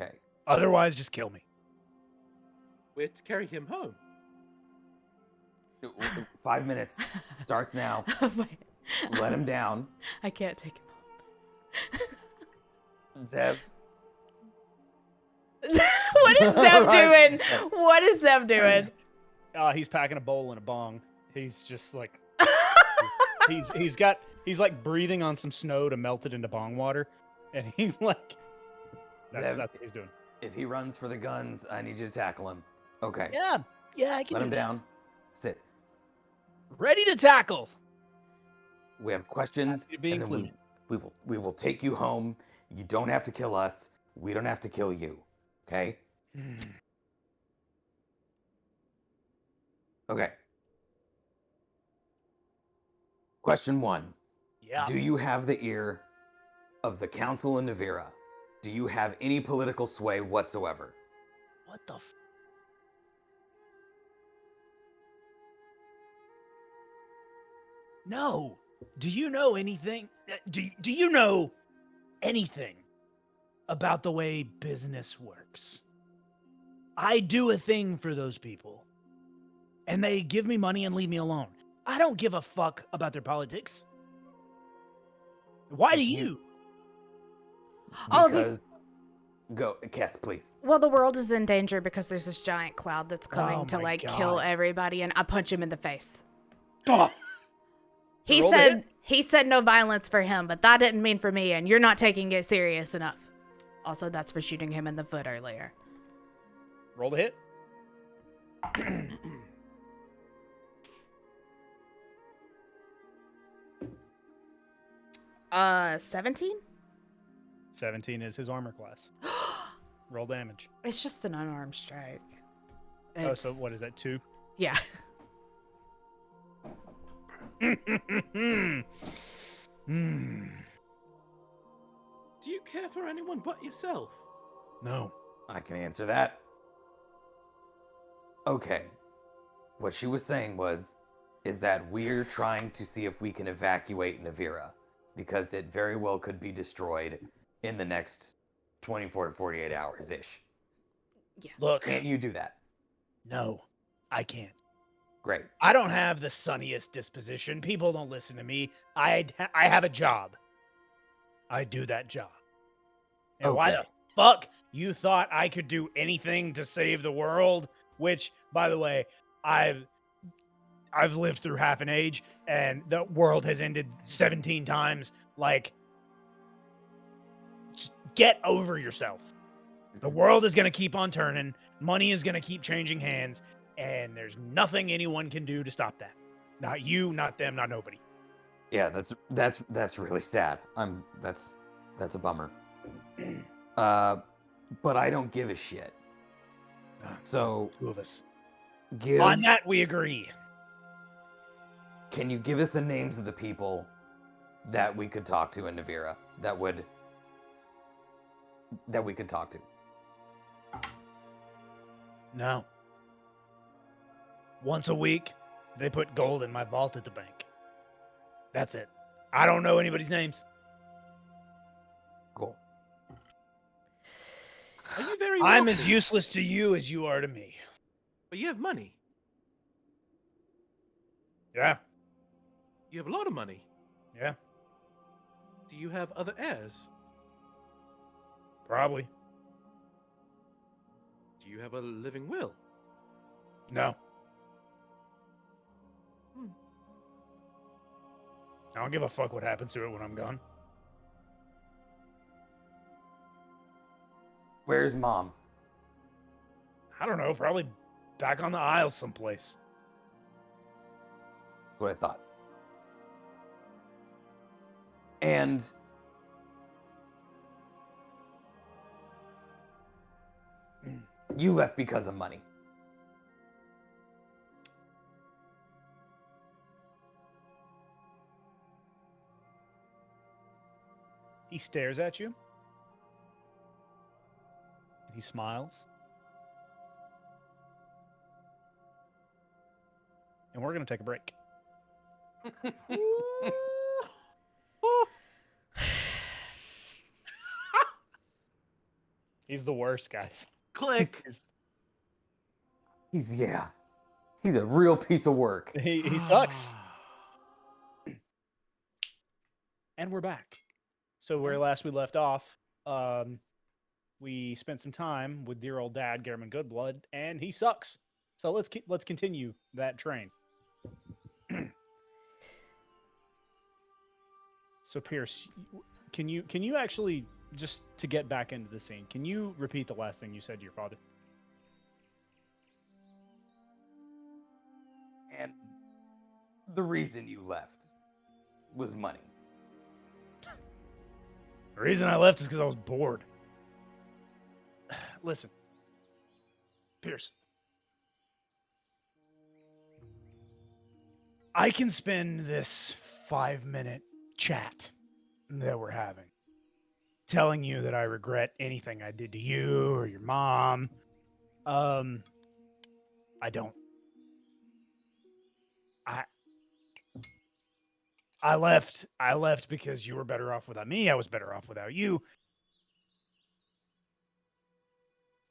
Okay. Otherwise, just kill me. We have to carry him home. 5 minutes starts now. Let him down. I can't take him Zev. home. What is Zeb doing? What is Zeb doing? He's packing a bowl and a bong. He's just like he's like breathing on some snow to melt it into bong water, and he's like that's what he's doing. If he runs for the guns, I need you to tackle him. Okay. Yeah, I can. Let do him that. down. Sit. Ready to tackle. We have questions, Happy to be and then we will take you home. You don't have to kill us. We don't have to kill you. Okay? Okay. Question 1. Yeah. Do you have the ear of the Council in Navira? Do you have any political sway whatsoever? What the? No. Do you know anything? Do you know anything about the way business works? I do a thing for those people, and they give me money and leave me alone. I don't give a fuck about their politics. Why do you? Because go, Cass, please. Well, the world is in danger because there's this giant cloud that's coming Oh to my like God. kill everybody, and I punch him in the face. Oh, He Roll to said no violence for him, but that didn't mean for me, and you're not taking it serious enough. Also, that's for shooting him in the foot earlier. roll the hit. 17? 17 is his armor class. Roll damage. It's just an unarmed strike. Oh, so what is that, 2? Yeah. Hmm. Do you care for anyone but yourself? No. I can answer that. Okay. What she was saying is that we're trying to see if we can evacuate Navira, because it very well could be destroyed in the next 24 to 48 hours-ish. Look, Can't you do that? no, I can't. Great. I don't have the sunniest disposition. People don't listen to me. I have a job. I do that job. And why Okay. the fuck you thought I could do anything to save the world? Which, by the way, I've lived through half an age, and the world has ended 17 times. Like, just get over yourself. The world is going to keep on turning. Money is going to keep changing hands, and there's nothing anyone can do to stop that. Not you, not them, not nobody. Yeah, that's really sad. That's a bummer. But I don't give a shit. So Two of us. give. On that, we agree. Can you give us the names of the people that we could talk to in Navira that we could talk to? No. Once a week, they put gold in my vault at the bank. That's it. I don't know anybody's names. Cool. Are you very I'm wealthy? as useless to you as you are to me. But you have money. Yeah, You have a lot of money. yeah, Do you have other heirs? probably. Do you have a living will? No. Hmm. I don't give a fuck what happens to it when I'm gone. Where's Mom? I don't know, probably back on the aisle someplace. That's what I thought. And you left because of money. He stares at you. He smiles. And we're going to take a break. He's the worst, guys. Click. He's a real piece of work. He sucks. And we're back. So where last we left off, we spent some time with dear old dad, Garriman Goodblood, and he sucks. So let's continue that train. So Pierce, can you actually, just to get back into the scene, can you repeat the last thing you said to your father? And the reason you left was money. The reason I left is because I was bored. Listen, Pierce, I can spend this 5-minute chat that we're having telling you that I regret anything I did to you or your mom. I don't. I left because you were better off without me. I was better off without you.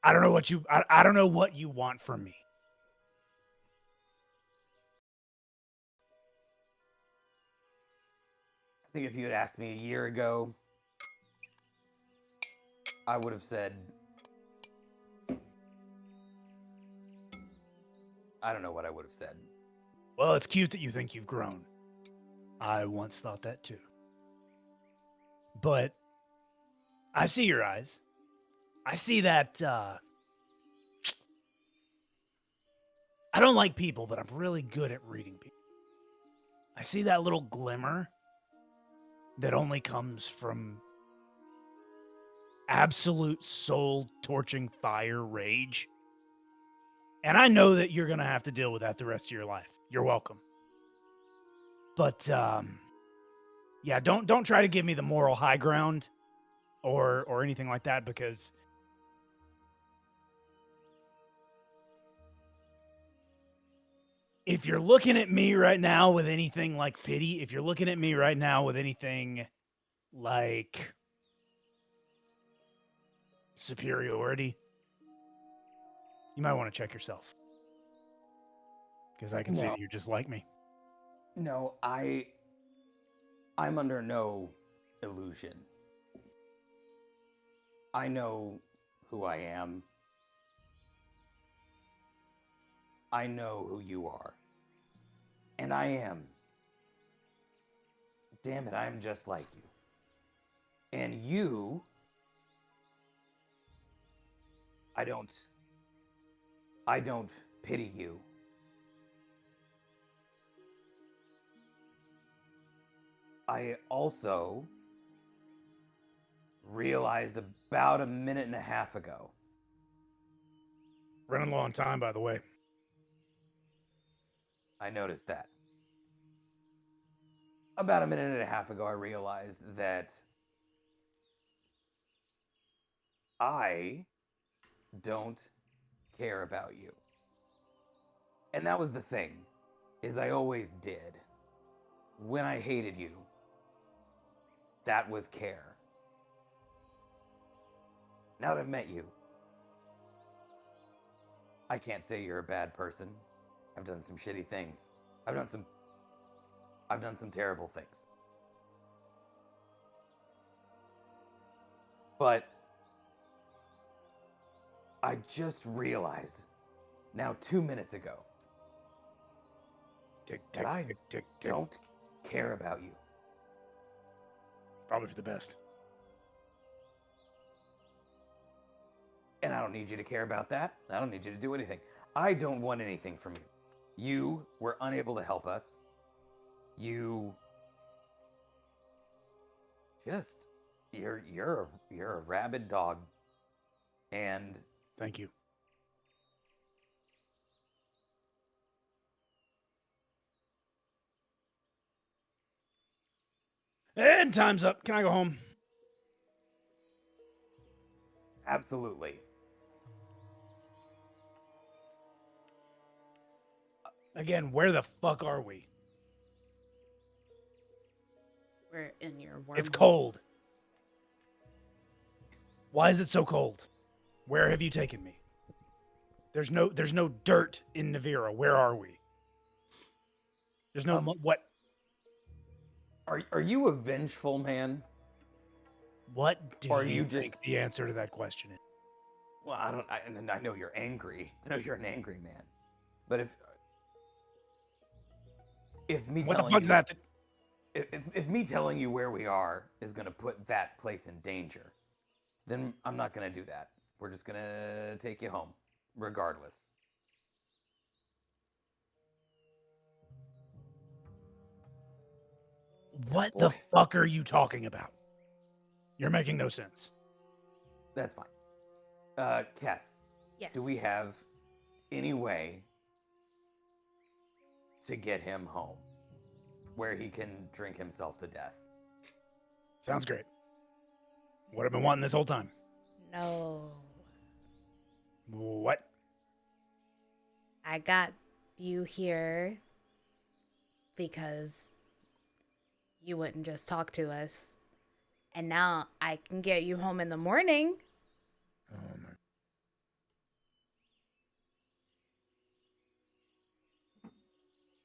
I don't know what I don't know what you want from me. I think if you had asked me a year ago, I would have said, I don't know what I would have said. Well, it's cute that you think you've grown. I once thought that too. But I see your eyes. I see that I don't like people, but I'm really good at reading people. I see that little glimmer that only comes from absolute soul-torching fire rage. And I know that you're going to have to deal with that the rest of your life. You're welcome. But yeah, don't try to give me the moral high ground or anything like that, because if you're looking at me right now with anything like pity, if you're looking at me right now with anything like superiority, you might want to check yourself. Because I can see No. that you're just like me. No, I'm under no illusion. I know who I am. I know who you are. And I am. Damn it, I am just like you. And you... I don't pity you. I also realized about a minute and a half ago. Running low on time, by the way. I noticed that. About a minute and a half ago, I realized that I don't care about you. And that was the thing, is I always did. When I hated you, that was care. Now that I've met you, I can't say you're a bad person. I've done some shitty things. I've done some terrible things. But I just realized now 2 minutes ago that I don't care about you. Probably for the best. And I don't need you to care about that. I don't need you to do anything. I don't want anything from you. You were unable to help us. You just you're a rabid dog. And Thank you. And time's up. Can I go home? absolutely. Again, where the fuck are we? We're in your wormhole. It's cold. Why is it so cold? Where have you taken me? There's no dirt in Navira. Where are we? There's no what? Are you a vengeful man? What do Or you you think just- the answer to that question is? Well, I know you're angry. I know you're an angry man. But if me What the telling fuck's you, that? if me telling you where we are is going to put that place in danger, then I'm not going to do that. We're just going to take you home, regardless. What the Boy. fuck are you talking about? You're making no sense. That's fine. Kess, Yes. do we have any way to get him home where he can drink himself to death? Sounds great. What I've been wanting this whole time. No. What? I got you here because you wouldn't just talk to us. And now I can get you home in the morning. Oh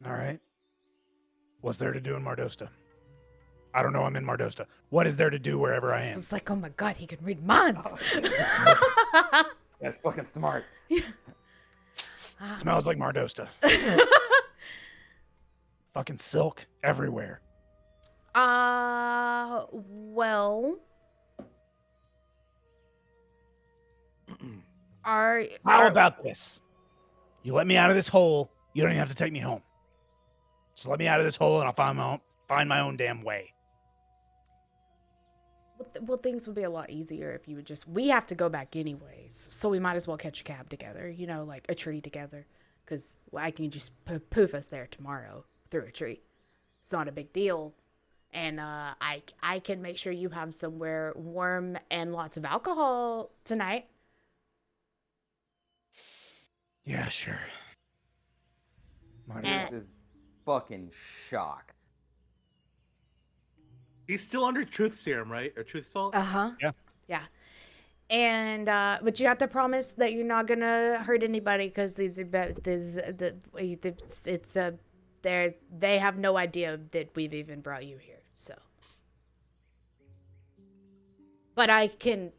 my. All right. What's there to do in Mardosta? I don't know. I'm in Mardosta. What is there to do wherever I It am? was like, oh my god, he can read minds. That's fucking smart. Smells like Mardosta. Fucking silk everywhere. Well, How are about this? You let me out of this hole. You don't even have to take me home. Just let me out of this hole, and I'll find my own damn way. well, things would be a lot easier if you would just. We have to go back anyways, so we might as well catch a cab together. You know, like a tree together, because I can just poof us there tomorrow through a tree. It's not a big deal, and I can make sure you have somewhere warm and lots of alcohol tonight. Yeah, sure. Marcus is fucking shocked. He's still under truth serum, right? Or truth salt? Uh huh. Yeah. Yeah. And but you have to promise that you're not gonna hurt anybody because these are they have no idea that we've even brought you here. So, but I can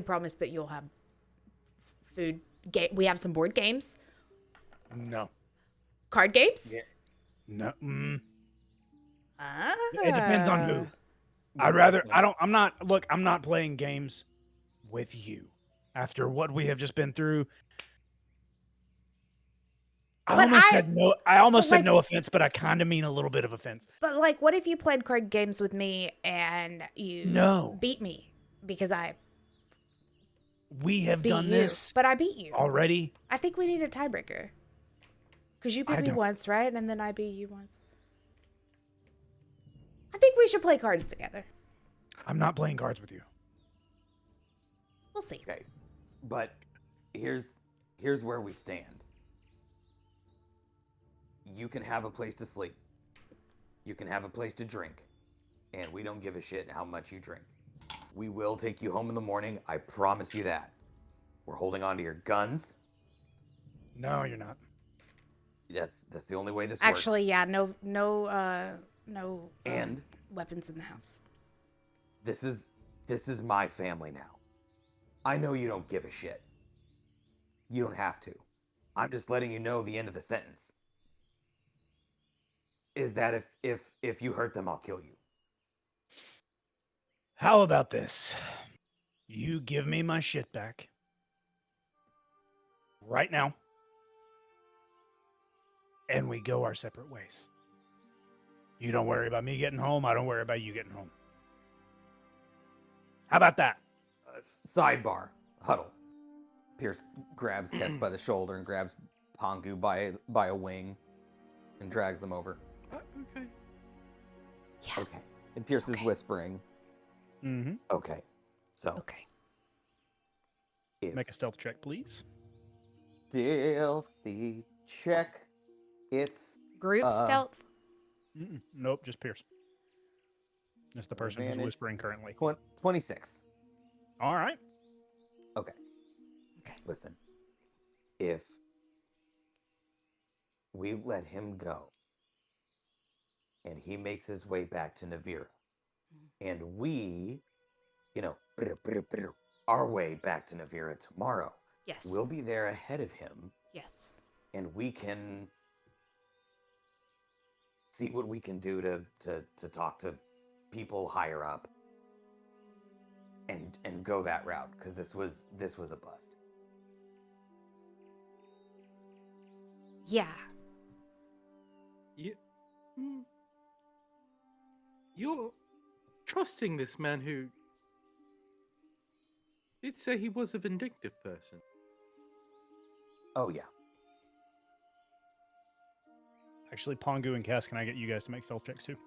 promise that you'll have food. We have some board games, No. card games. Yeah. No. Ah. It depends on who. I'm not playing games with you. After what we have just been through, I almost said no offense, but I kind of mean a little bit of offense. But like, what if you played card games with me and you beat me because we have beat done you, this but I beat you already. I think we need a tiebreaker because you beat me once, right? And then I beat you once. I think we should play cards together. I'm not playing cards with you. We'll see. Okay, but here's where we stand. You can have a place to sleep. You can have a place to drink. And we don't give a shit how much you drink. We will take you home in the morning. I promise you that. We're holding on to your guns. No, you're not. That's the only way this Actually, works. yeah, no And weapons in the house. this is my family now. I know you don't give a shit. You don't have to. I'm just letting you know the end of the sentence. Is that if you hurt them, I'll kill you. How about this? You give me my shit back. Right now. And we go our separate ways. You don't worry about me getting home. I don't worry about you getting home. How about that? Sidebar. Huddle. Pierce grabs Kess by the shoulder and grabs Pongu by a wing and drags them over. Okay. Yeah. Okay. And Pierce is whispering. Mm-hmm. Okay. So. Okay. Make a stealth check, please. Stealthy check. It's Group stealth. Nope, just Pierce. Just the person who's whispering currently. 26. All right. Okay. Listen. If we let him go and he makes his way back to Navira and we, our way back to Navira tomorrow, Yes. we'll be there ahead of him. Yes. And we can see what we can do to talk to people higher up and go that route, because this was a bust. Yeah. You're trusting this man who did say he was a vindictive person. Oh yeah. Actually, Pongu and Cass, can I get you guys to make stealth checks too?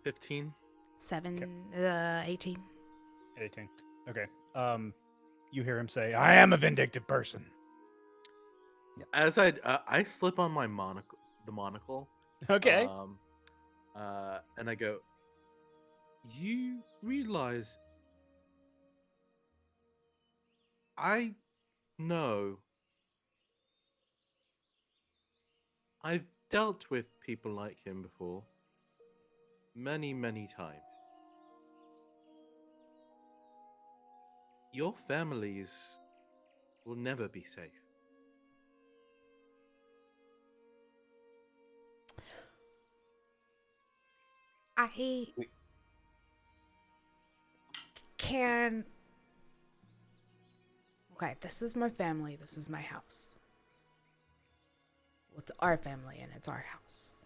15. 18. 18. Okay. You hear him say, "I am a vindictive person." As I slip on my the monocle. Okay. And I go, you realize I know I've dealt with people like him before many, many times. Your families will never be safe. I can. Okay, this is my family. This is my house. Well, it's our family and it's our house.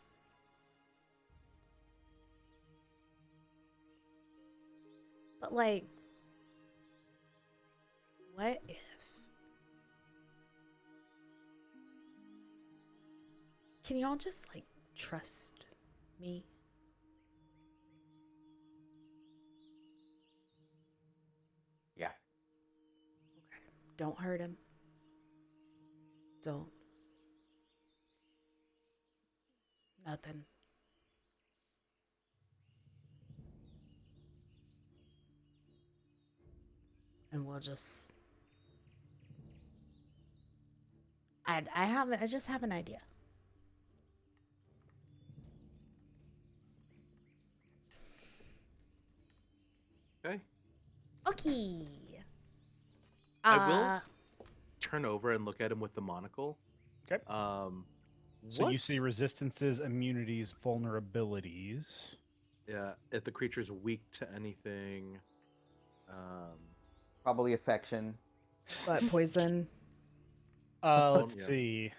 But, like, what if? Can y'all just, like, trust me? Yeah. Okay. Don't hurt him. Don't. Nothing. and we'll just. I just have an idea. Okay. Okay. I will turn over and look at him with the monocle. Okay. So you What? see resistances, immunities, vulnerabilities. Yeah, if the creature's weak to anything. Probably affection. But poison. Let's Yeah. see.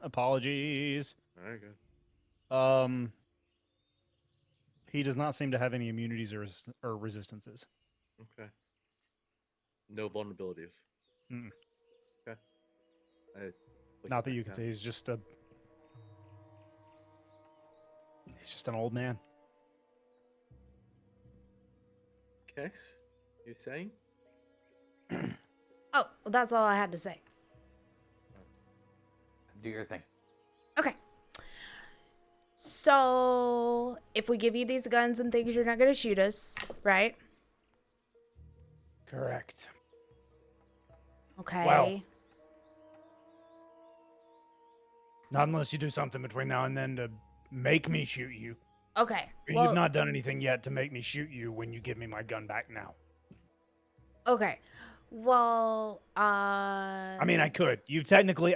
Apologies. Very good. He does not seem to have any immunities or resistances. Okay. No vulnerabilities. Mm-mm. Okay. Not that you can say he's just an old man. Okay. You're saying? Oh, well, that's all I had to say. Do your thing. Okay. So, if we give you these guns and things, you're not going to shoot us, right? Correct. Okay. Well. Not unless you do something between now and then to make me shoot you. Okay. You've not done anything yet to make me shoot you when you give me my gun back now. Okay. Well, I mean, I could.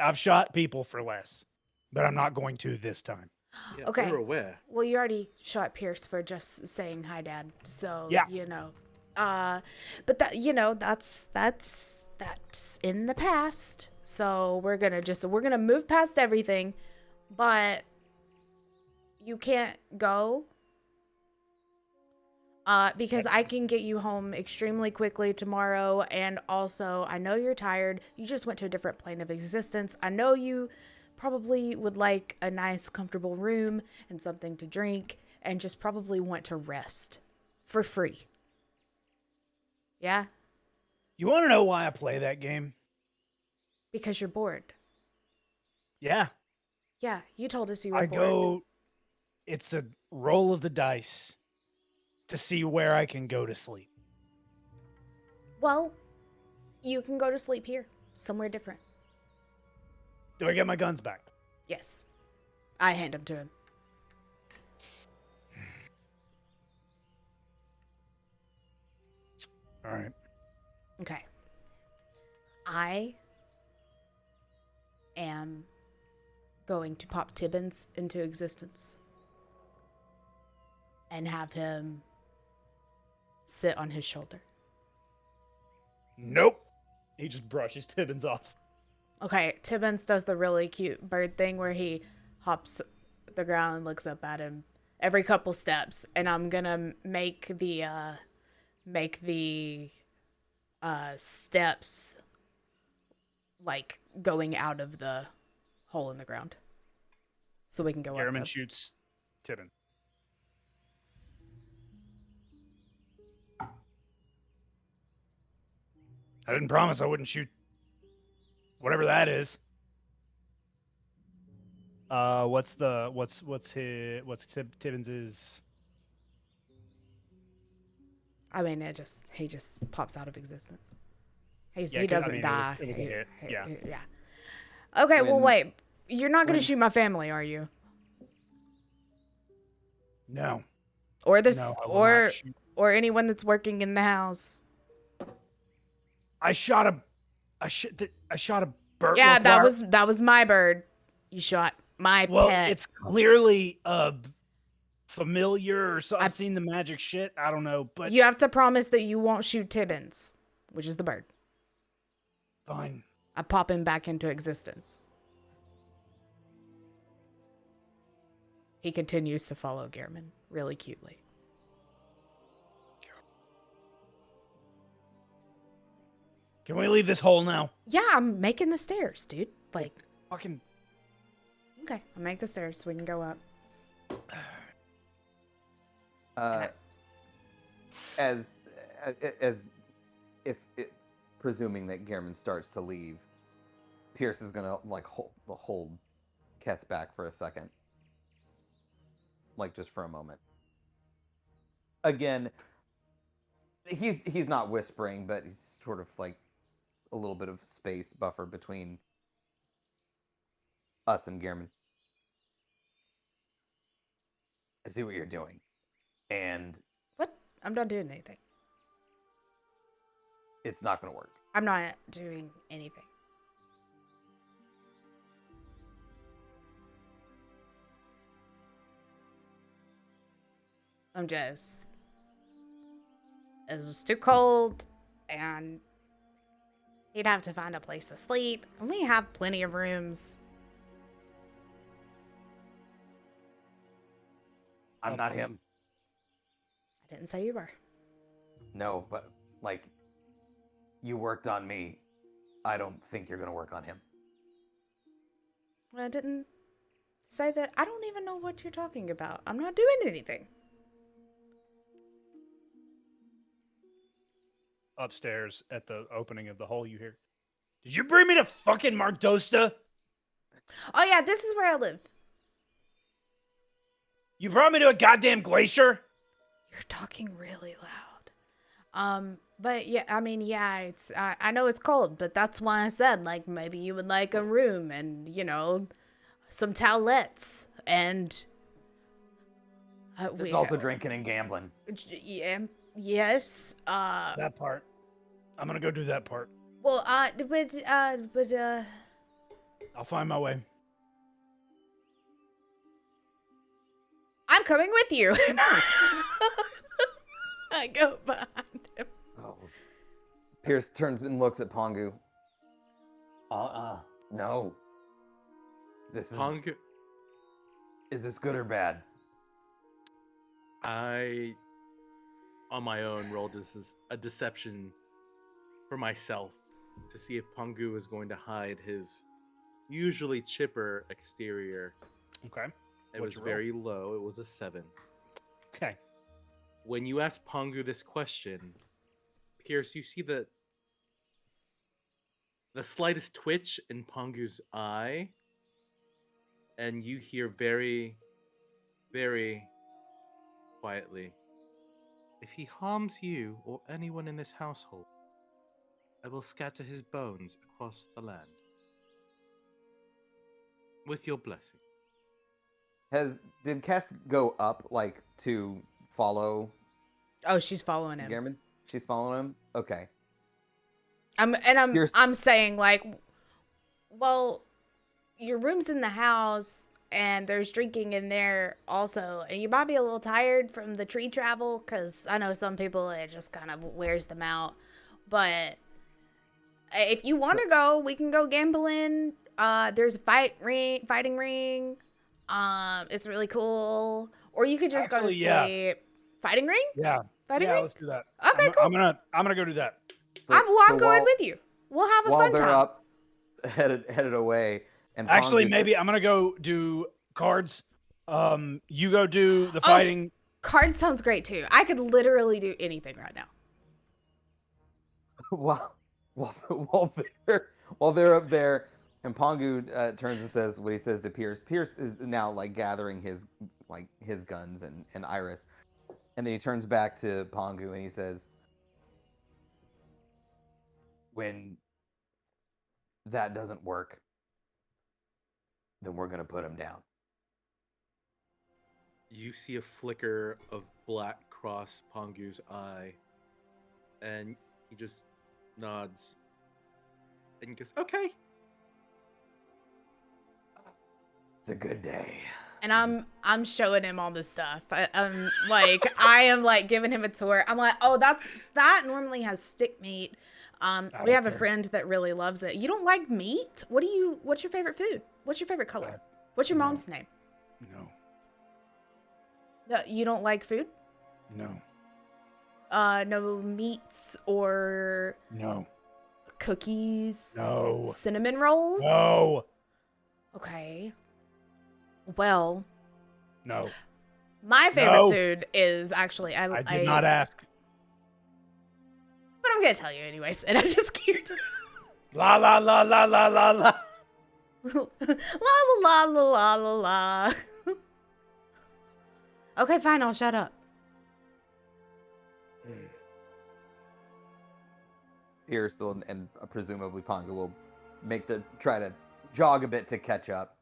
I've shot people for less, but I'm not going to this time. Yeah, Okay. we're aware. Well, you already shot Pierce for just saying hi, Dad. So, Yeah. but that's in the past. So we're gonna move past everything, but you can't go. Because I can get you home extremely quickly tomorrow, and also I know you're tired. You just went to a different plane of existence. I know you probably would like a nice, comfortable room and something to drink, and just probably want to rest for free. Yeah? You want to know why I play that game? Because you're bored. Yeah. Yeah, you told us you were bored. It's a roll of the dice to see where I can go to sleep. Well, you can go to sleep here, somewhere different. Do I get my guns back? Yes. I hand them to him. All right. Okay. I am going to pop Tibbins into existence and have him sit on his shoulder. Nope. He just brushes Tibbins off. Okay, Tibbins does the really cute bird thing where he hops the ground and looks up at him every couple steps, and I'm gonna make the steps like going out of the hole in the ground, so we can go Garriman up. shoots Tibbins. I didn't promise I wouldn't shoot whatever that is. What's Tibbins's? I mean, he just pops out of existence. He 'Cause, doesn't die. It was a hit. Yeah. Yeah. Okay, well, When- wait. You're not going when- to shoot my family, are you? No. Or this, No, I will or not shoot. or anyone that's working in the house? I shot a bird. Yeah, Look, that was my bird. You shot my well, pet. it's clearly familiar. So I've seen the magic shit. I don't know, but You have to promise that you won't shoot Tibbins, which is the bird. fine. I pop him back into existence. He continues to follow Gehrman really cutely. Can we leave this hole now? Yeah, I'm making the stairs, dude. Like, Fucking. okay, I'll make the stairs so we can go up. As if presuming that Gehrman starts to leave, Pierce is gonna like hold Kess back for a second. Like, just for a moment. Again, he's not whispering, but he's sort of like a little bit of space buffer between us and Gehrman. I see what you're doing. And What? I'm not doing anything. it's not going to work. I'm not doing anything. I'm just... It's just too cold, and he'd have to find a place to sleep, and we have plenty of rooms. I'm not him. I didn't say you were. No, but, like, you worked on me. I don't think you're going to work on him. I didn't say that. I don't even know what you're talking about. I'm not doing anything. Upstairs at the opening of the hole, you hear, "Did you bring me to fucking Mardosta? Oh yeah, this is where I live. You brought me to a goddamn glacier?" You're talking really loud. But yeah, I mean, yeah, it's I know it's cold, but that's why I said, like, maybe you would like a room and, you know, some towelettes and There's also drinking and gambling. Yeah, yes. That part. I'm gonna go do that part. Well, I'll find my way. I'm coming with you. I go behind him. Oh. Pierce turns and looks at Pongu. No. This is... Pongu, Is this good or bad? I, on my own, rolled a deception for myself to see if Pongu is going to hide his usually chipper exterior. Okay. It What'd was you roll? very low. It was a 7. Okay. When you ask Pongu this question, Pierce, you see the slightest twitch in Pongu's eye, and you hear very, very quietly, "If he harms you or anyone in this household, I will scatter his bones across the land. With your blessing." Did Kess go up, like, to follow Oh, she's following him. Gehrman? She's following him? Okay. I'm saying, like, well, your room's in the house and there's drinking in there also, and you might be a little tired from the tree travel, because I know some people, it just kind of wears them out. But if you want to go, we can go gambling. There's a fighting ring. It's really cool. Or you could just go to Actually, sleep. yeah. Fighting ring? Yeah. Fighting Yeah, ring? let's do that. Okay, I'm cool. gonna go do that. I'm So going with you. We'll have a while fun they're time. up, headed away, and Actually, Pongu maybe I'm gonna go do cards. You go do the fighting. Cards sounds great too. I could literally do anything right now. while they're up there, and Pongu turns and says what he says to Pierce. Pierce is now, like, gathering his guns and Iris, and then he turns back to Pongu and he says, "When that doesn't work, then we're gonna put him down." You see a flicker of black cross Pongu's eye, and he just nods and goes, "Okay." It's a good day. And I'm showing him all this stuff. I am like giving him a tour. I'm like, oh, that normally has stick meat. We have a friend that really loves it. You don't like meat? What's your favorite food? What's your favorite color? What's your mom's name? No. No, you don't like food? No. No meats or No. cookies? No. Cinnamon rolls? No. Okay. Well, No. my favorite No. food is actually I did not ask. But I'm gonna tell you anyways, and I'm just scared. La la la la la la la. La la la la la la. Okay, fine, I'll shut up. Pierce and presumably Ponga will try to jog a bit to catch up.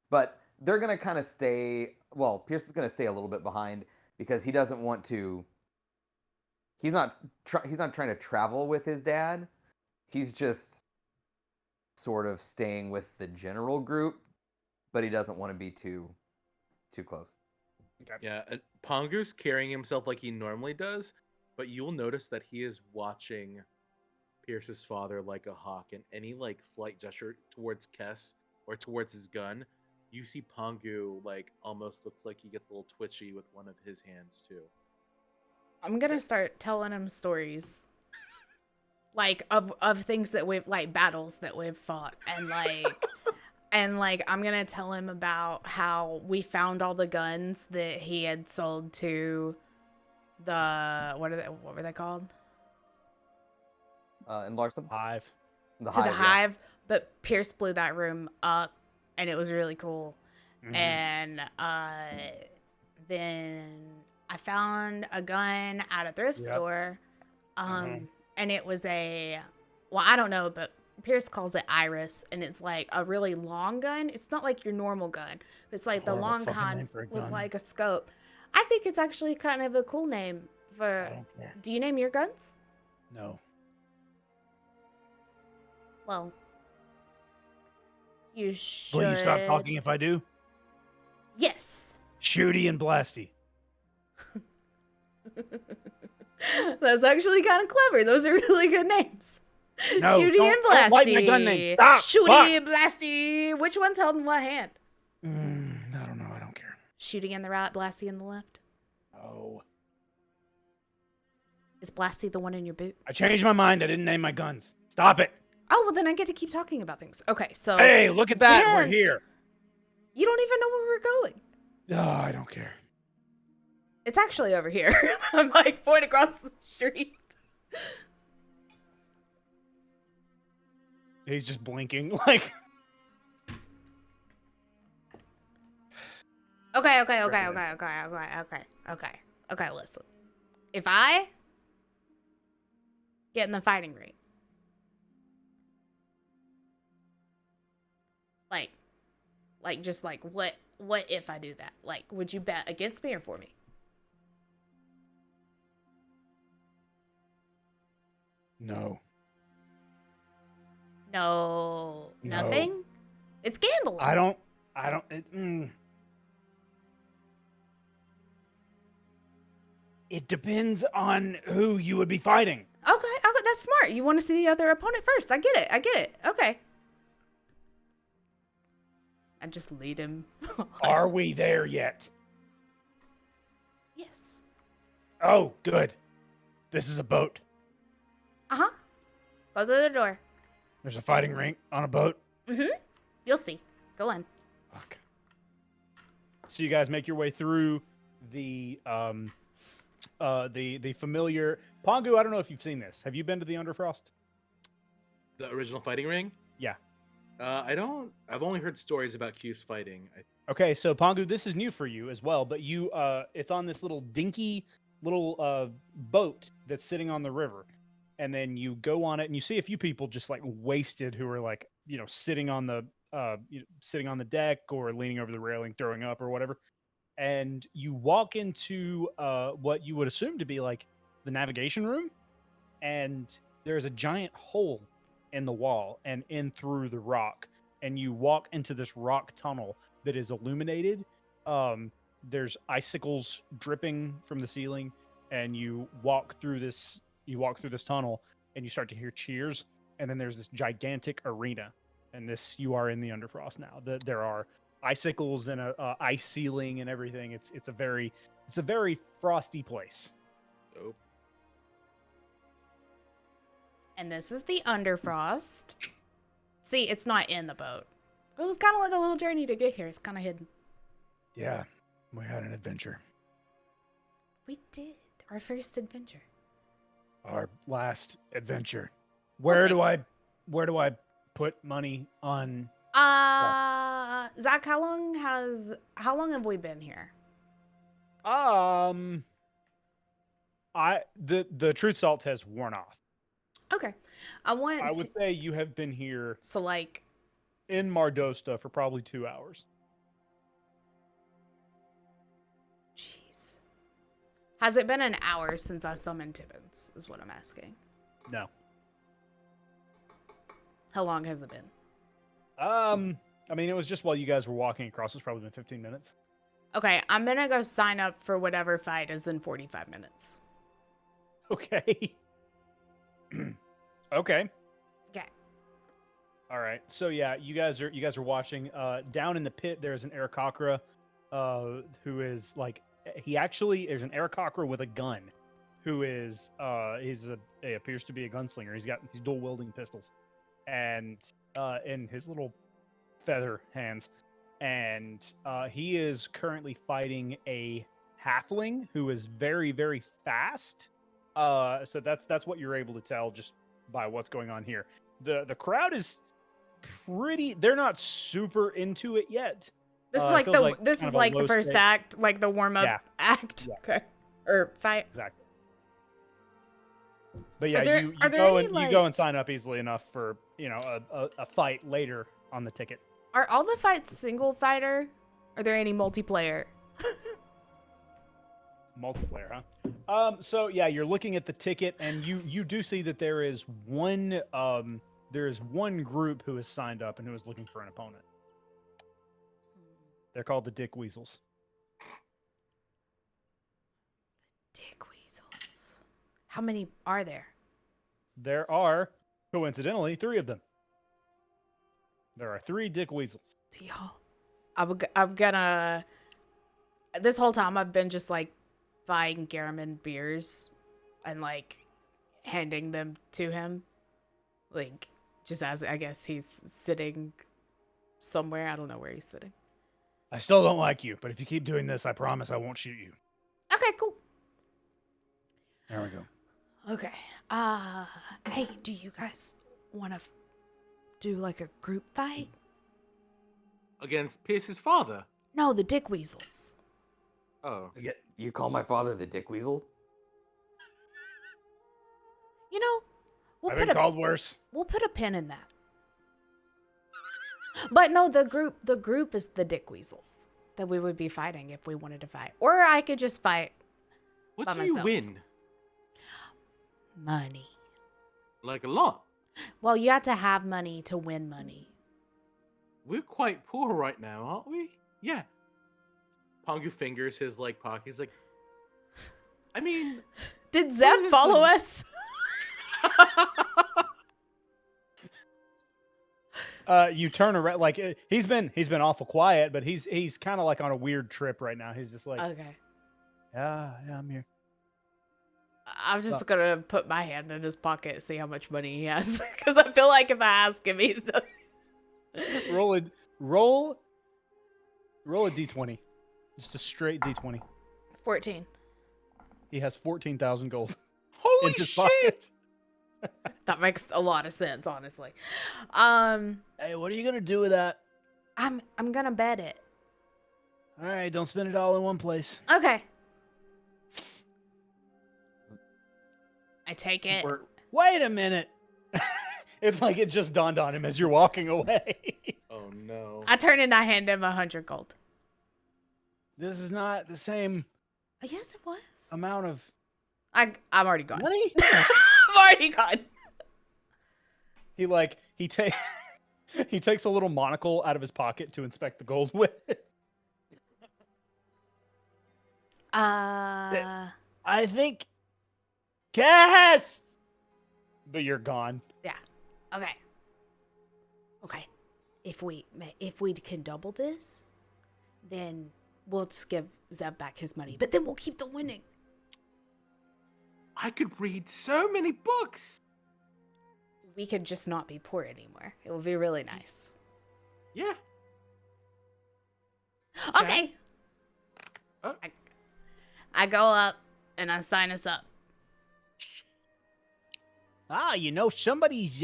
But they're going to kind of stay, well, Pierce is going to stay a little bit behind because he doesn't want to, he's not trying to travel with his dad. He's just sort of staying with the general group, but he doesn't want to be too close. Yeah, Pongu's carrying himself like he normally does, but you will notice that he is watching Pierce's father like a hawk, and any like slight gesture towards Kess or towards his gun, you see Pongu like almost looks like he gets a little twitchy with one of his hands too. I'm gonna start telling him stories. Like of things that we've like battles that we've fought and like I'm gonna tell him about how we found all the guns that he had sold to the what were they called? Enlarge them? Hive. The hive, but Pierce blew that room up and it was really cool. Mhm. And then I found a gun at a thrift store. And it was I don't know, but Pierce calls it Iris, and it's like a really long gun. It's not like your normal gun. It's like the Horrible long fucking con name for a with gun. like a scope. I think it's actually kind of a cool name I for. don't care. Do you name your guns? No. Well, you should. Will you stop talking if I do? Yes. Shooty and Blasty. That's actually kind of clever. Those are really good names. No, Shooty and Blasty. don't like my gun name. Stop. Shooty and Blasty. Which one's held in what hand? I don't know. I don't care. Shooty in the right, Blasty in the left. Oh. Is Blasty the one in your boot? I changed my mind. I didn't name my guns. Stop it. Oh, well, then I get to keep talking about things. Okay, so. Hey, look at that. We're Man. here. You don't even know where we're going. Oh, I don't care. It's actually over here. I'm like pointing across the street. He's just blinking like. Okay, listen. If I get in the fighting ring, just like what if I do that? Like, would you bet against me or for me? No. No, No. nothing. It's gambling. I don't. It depends on who you would be fighting. Okay, that's smart. You want to see the other opponent first. I get it. Okay. I just lead him. Are we there yet? Yes. Oh, good. This is a boat. Uh-huh. Go through the door. There's a fighting rink on a boat. Mm-hmm. You'll see. Go on. Fuck. So you guys make your way through the familiar Pongu. I don't know if you've seen this. Have you been to the Underfrost? The original fighting ring? Yeah. I don't. I've only heard stories about Q's fighting. Okay, so Pongu, this is new for you as well, but you it's on this little dinky little boat that's sitting on the river. And then you go on it and you see a few people just like wasted who are like, sitting on the deck or leaning over the railing, throwing up or whatever. And you walk into what you would assume to be like the navigation room, and there's a giant hole in the wall and in through the rock, and you walk into this rock tunnel that is illuminated. There's icicles dripping from the ceiling, and you walk through this tunnel and you start to hear cheers, and then there's this gigantic arena, and you are in the Underfrost now. There are icicles and a ice ceiling and everything. It's a very frosty place. Nope. And this is the Underfrost. See, it's not in the boat. It was kind of like a little journey to get here. It's kind of hidden. Yeah, we had an adventure. We did. Our first adventure. Our last adventure. We'll Where see. do I put money on Zach, how long have we been here? The truth salt has worn off. Okay. I would say you have been here So like in Mardosta for probably 2 hours. jeez. Has it been an hour since I summoned Tibbins, is what I'm asking. No. How long has it been? I mean, it was just while you guys were walking across. It's probably been 15 minutes. Okay, I'm gonna go sign up for whatever fight is in 45 minutes. Okay. Okay. Okay. All right. So yeah, you guys are watching. Down in the pit, there's an Aarakocra, who is like there's an Aarakocra with a gun, who is he appears to be a gunslinger. He's dual wielding pistols, and in his little feather hands, and he is currently fighting a halfling who is very, very fast. So that's what you're able to tell just by what's going on here. The crowd is they're not super into it yet. This is like the first act, like the warm-up act. Yeah. Okay. Or fight. Exactly. But yeah, you go and sign up easily enough for, a fight later on the ticket. Are all the fights single fighter? Are there any multiplayer? Multiplayer, huh? So yeah, you're looking at the ticket, and you do see that there is one group who has signed up and who is looking for an opponent. They're called the Dick Weasels. Dick Weasels. How many are there? There are, coincidentally, 3 of them. There are 3 Dick Weasels. Y'all, I'm gonna. This whole time I've been just like buying Garamond beers and like handing them to him, like just as I guess he's sitting somewhere. I don't know where he's sitting. I still don't like you, but if you keep doing this, I promise I won't shoot you. Okay, cool. There we go. Okay. Hey, do you guys want to do like a group fight? Against Pierce's father? No, the Dick Weasels. Oh. You call my father the Dick Weasel? You know, I've been called worse. We'll put a pin in that. But no, the group is the Dick Weasels that we would be fighting if we wanted to fight. Or I could just fight what by do myself. You win? Money. Like a lot. Well, you have to have money to win money. We're quite poor right now, aren't we? Yeah. Pongu fingers his pocket. He's like, I mean, did Zev follow us? You turn around, he's been awful quiet, but he's kind of like on a weird trip right now. He's just like, okay, yeah, I'm here. I'm just gonna put my hand in his pocket, see how much money he has, because I feel like if I ask him, he's roll a d20, just a straight d20. 14. He has 14,000 gold. Holy in his shit! pocket. That makes a lot of sense, honestly. Hey, what are you gonna do with that? I'm gonna bet it. All right, don't spend it all in one place. Okay. I take it. Wait a minute. It's like it just dawned on him as you're walking away. Oh no. I turn and I hand him 100 gold. This is not the same Yes, it was. amount of I'm already gone. money. I'm already gone. He takes a little monocle out of his pocket to inspect the gold with. I think Cass. But you're gone. Yeah. Okay. Okay. If we can double this, then we'll just give Zeb back his money. But then we'll keep the winning. I could read so many books. We could just not be poor anymore. It would be really nice. Yeah. Okay. Oh. I go up and I sign us up. Somebody's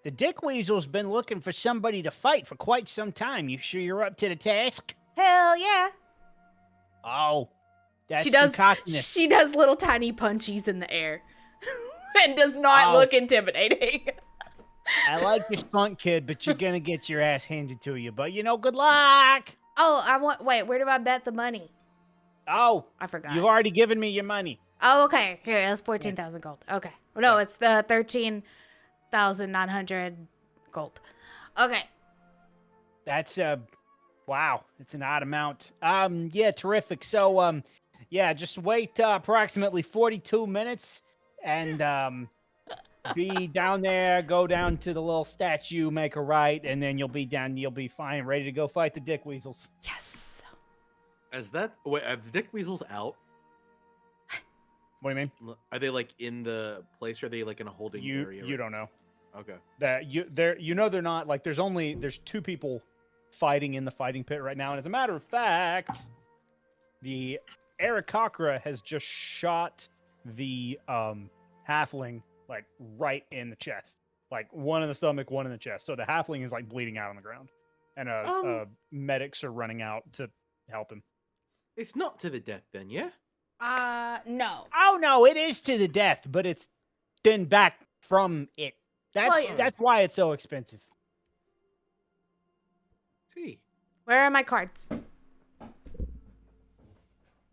The Dick Weasel's been looking for somebody to fight for quite some time. You sure you're up to the task? Hell yeah. Oh, that's She some does. cockiness. She does little tiny punchies in the air, and does not Oh. look intimidating. I like your spunk, kid, but you're gonna get your ass handed to you. But good luck. Oh, I want. Wait, where do I bet the money? Oh, I forgot. you've already given me your money. Oh, okay. Here, that's 14,000 gold. Okay. No, it's the 13,900 gold. Okay. That's wow, it's an odd amount. Yeah, terrific. So just wait approximately 42 minutes and be down there, go down to the little statue, make a right, and then you'll be fine, ready to go fight the Dick Weasels. Yes. Are the Dick Weasels out? What do you mean? Are they like in the place? Or are they like in a holding area? You don't know. Okay. That they're not, like, there's two people fighting in the fighting pit right now, and as a matter of fact, the Aarakocra has just shot the halfling like right in the chest, like one in the stomach, one in the chest. So the halfling is like bleeding out on the ground, and medics are running out to help him. It's not to the death then, yeah? No. Oh no, it is to the death, but it's been back from it. That's why it's so expensive. See. Where are my cards?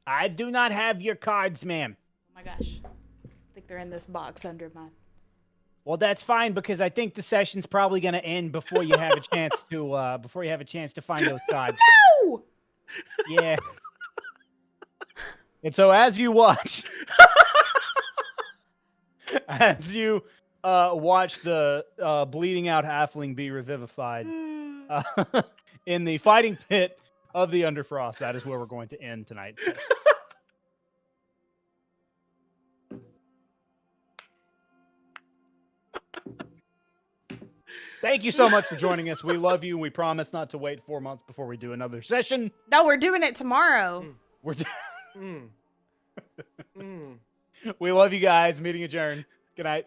I do not have your cards, ma'am. Oh my gosh. I think they're in this box under mine. Well, that's fine because I think the session's probably going to end before you have a chance to find those cards. No! Yeah. And so as you watch watch the bleeding out halfling be revivified in the fighting pit of the Underfrost, that is where we're going to end tonight. So. Thank you so much for joining us. We love you. We promise not to wait 4 months before we do another session. No, we're doing it tomorrow. We love you guys. Meeting adjourned. Good night.